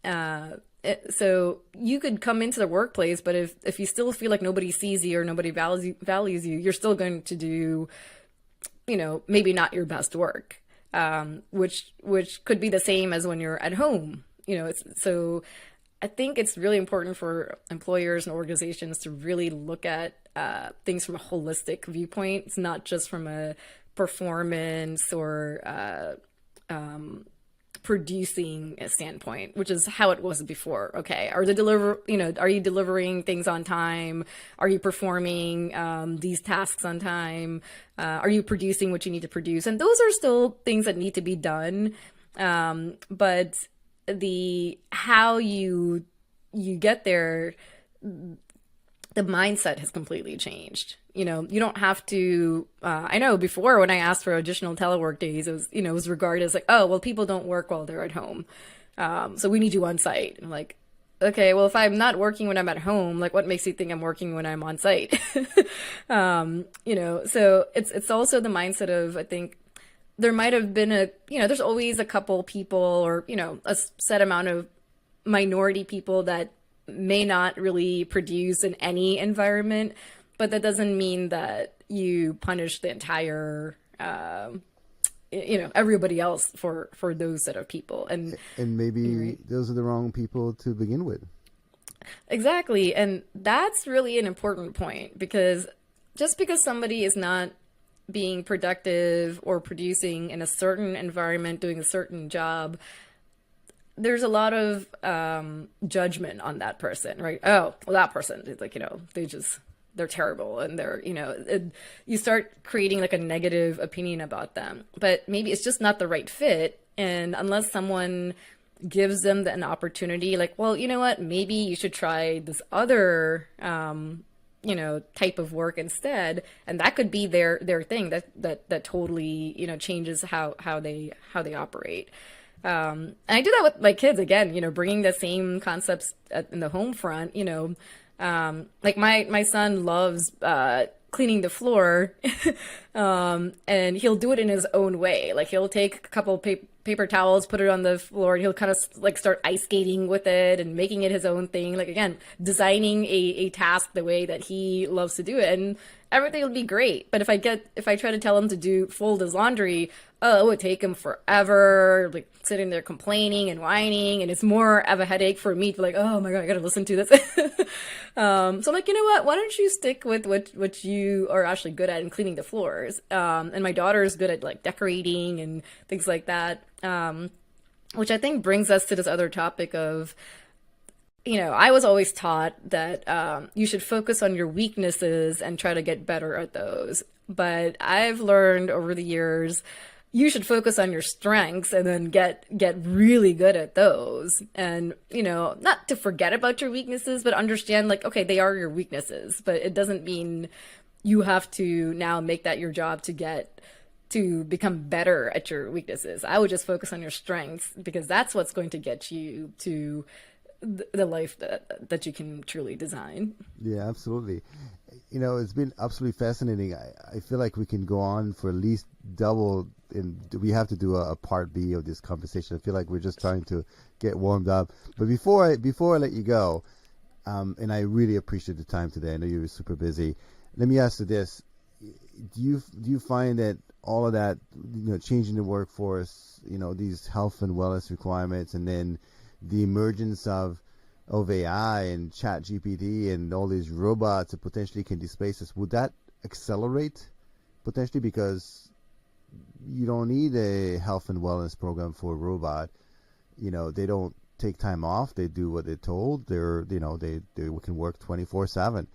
So you could come into the workplace, but if you still feel like nobody sees you or nobody values you, you're still going to do, maybe not your best work, which could be the same as when you're at home. So I think it's really important for employers and organizations to really look at things from a holistic viewpoint. It's not just from a performance or producing a standpoint, which is how it was before. Okay, are you delivering things on time? Are you performing these tasks on time? Are you producing what you need to produce? And those are still things that need to be done. But the how you get there, the mindset has completely changed. You don't have to, I know before when I asked for additional telework days, it was regarded as like, oh, well, people don't work while they're at home. So we need you on site. And I'm like, okay, well, if I'm not working when I'm at home, like what makes you think I'm working when I'm on site? So it's also the mindset of, I think there might have been there's always a couple people or, a set amount of minority people that may not really produce in any environment, but that doesn't mean that you punish the entire, everybody else for those set of people. And maybe right? Those are the wrong people to begin with. Exactly. And that's really an important point, because just because somebody is not being productive or producing in a certain environment, doing a certain job, there's a lot of judgment on that person, right? Oh, well, that person is like, they're terrible, and you start creating like a negative opinion about them. But maybe it's just not the right fit. And unless someone gives them an opportunity, like, well, you know what, maybe you should try this other type of work instead, and that could be their thing that totally changes how they operate. And I do that with my kids again, bringing the same concepts in the home front. Like my son loves cleaning the floor, and he'll do it in his own way. Like he'll take a couple paper towels, put it on the floor, and he'll kind of like start ice skating with it and making it his own thing. Like again, designing a task the way that he loves to do it, and everything will be great. But if I try to tell him to fold his laundry, oh, it would take him forever, like sitting there complaining and whining, and it's more of a headache for me to like, oh my God, I gotta listen to this. So I'm like, you know what? Why don't you stick with what you are actually good at in cleaning the floors? And my daughter is good at like decorating and things like that. Which I think brings us to this other topic of, I was always taught that you should focus on your weaknesses and try to get better at those. But I've learned over the years, you should focus on your strengths and then get really good at those. And, not to forget about your weaknesses, but understand like, okay, they are your weaknesses, but it doesn't mean you have to now make that your job to become better at your weaknesses. I would just focus on your strengths, because that's what's going to get you to the life that you can truly design. Yeah, absolutely. It's been absolutely fascinating. I feel like we can go on for at least double, and we have to do a part B of this conversation. I feel like we're just trying to get warmed up. But before I let you go, and I really appreciate the time today. I know you were super busy. Let me ask you this: Do you find that all of that, changing the workforce, these health and wellness requirements, and then the emergence of AI and chat GPT and all these robots that potentially can displace us, would that accelerate potentially? Because you don't need a health and wellness program for a robot. They don't take time off. They do what they're told. They can work 24/7.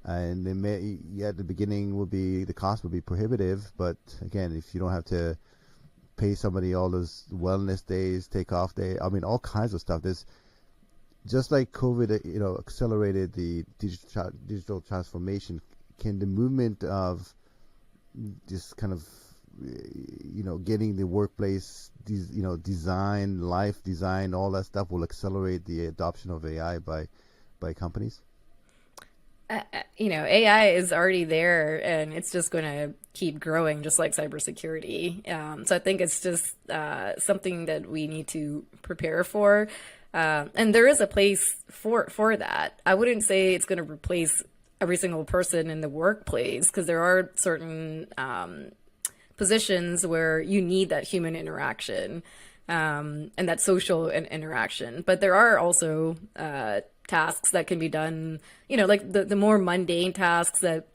And they may, at the beginning, the cost will be prohibitive. But again, if you don't have to pay somebody all those wellness days, take off day, I mean, all kinds of stuff. There's just like COVID, accelerated the digital transformation. Can the movement of just kind of, getting the workplace, design, life design, all that stuff will accelerate the adoption of AI by companies? AI is already there and it's just going to keep growing just like cybersecurity. So I think it's just something that we need to prepare for. And there is a place for that. I wouldn't say it's going to replace every single person in the workplace because there are certain positions where you need that human interaction and that social interaction. But there are also tasks that can be done, like the more mundane tasks that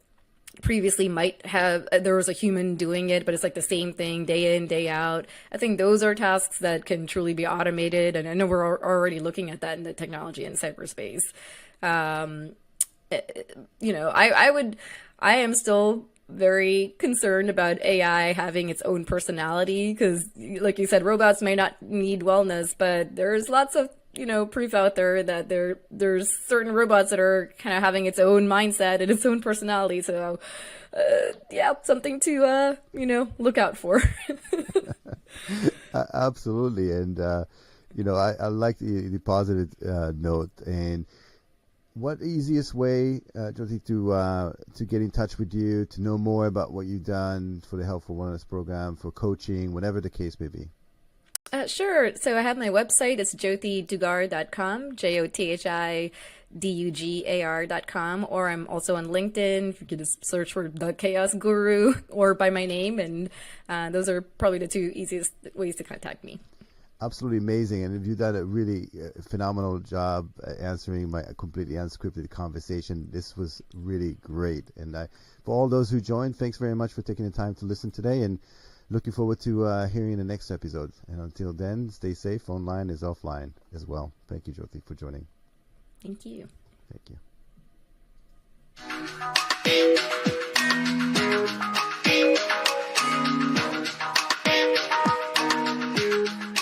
previously might have, there was a human doing it, but it's like the same thing day in, day out. I think those are tasks that can truly be automated. And I know we're already looking at that in the technology and cyberspace. I am still very concerned about AI having its own personality because, like you said, robots may not need wellness, but there's lots of proof out there that there's certain robots that are kind of having its own mindset and its own personality. So, something to look out for. Absolutely, and I like the positive note. And what easiest way, Jothi, to get in touch with you, to know more about what you've done for the Healthful Wellness Program, for coaching, whatever the case may be? Sure. So I have my website. It's jothidugar.com, JOTHIDUGAR.com, or I'm also on LinkedIn. You can just search for The Chaos Guru or by my name, and those are probably the two easiest ways to contact me. Absolutely amazing. And you've done a really phenomenal job answering my completely unscripted conversation. This was really great. And for all those who joined, thanks very much for taking the time to listen today. And looking forward to hearing the next episode. And until then, stay safe. Online is offline as well. Thank you, Jothi, for joining. Thank you. Thank you.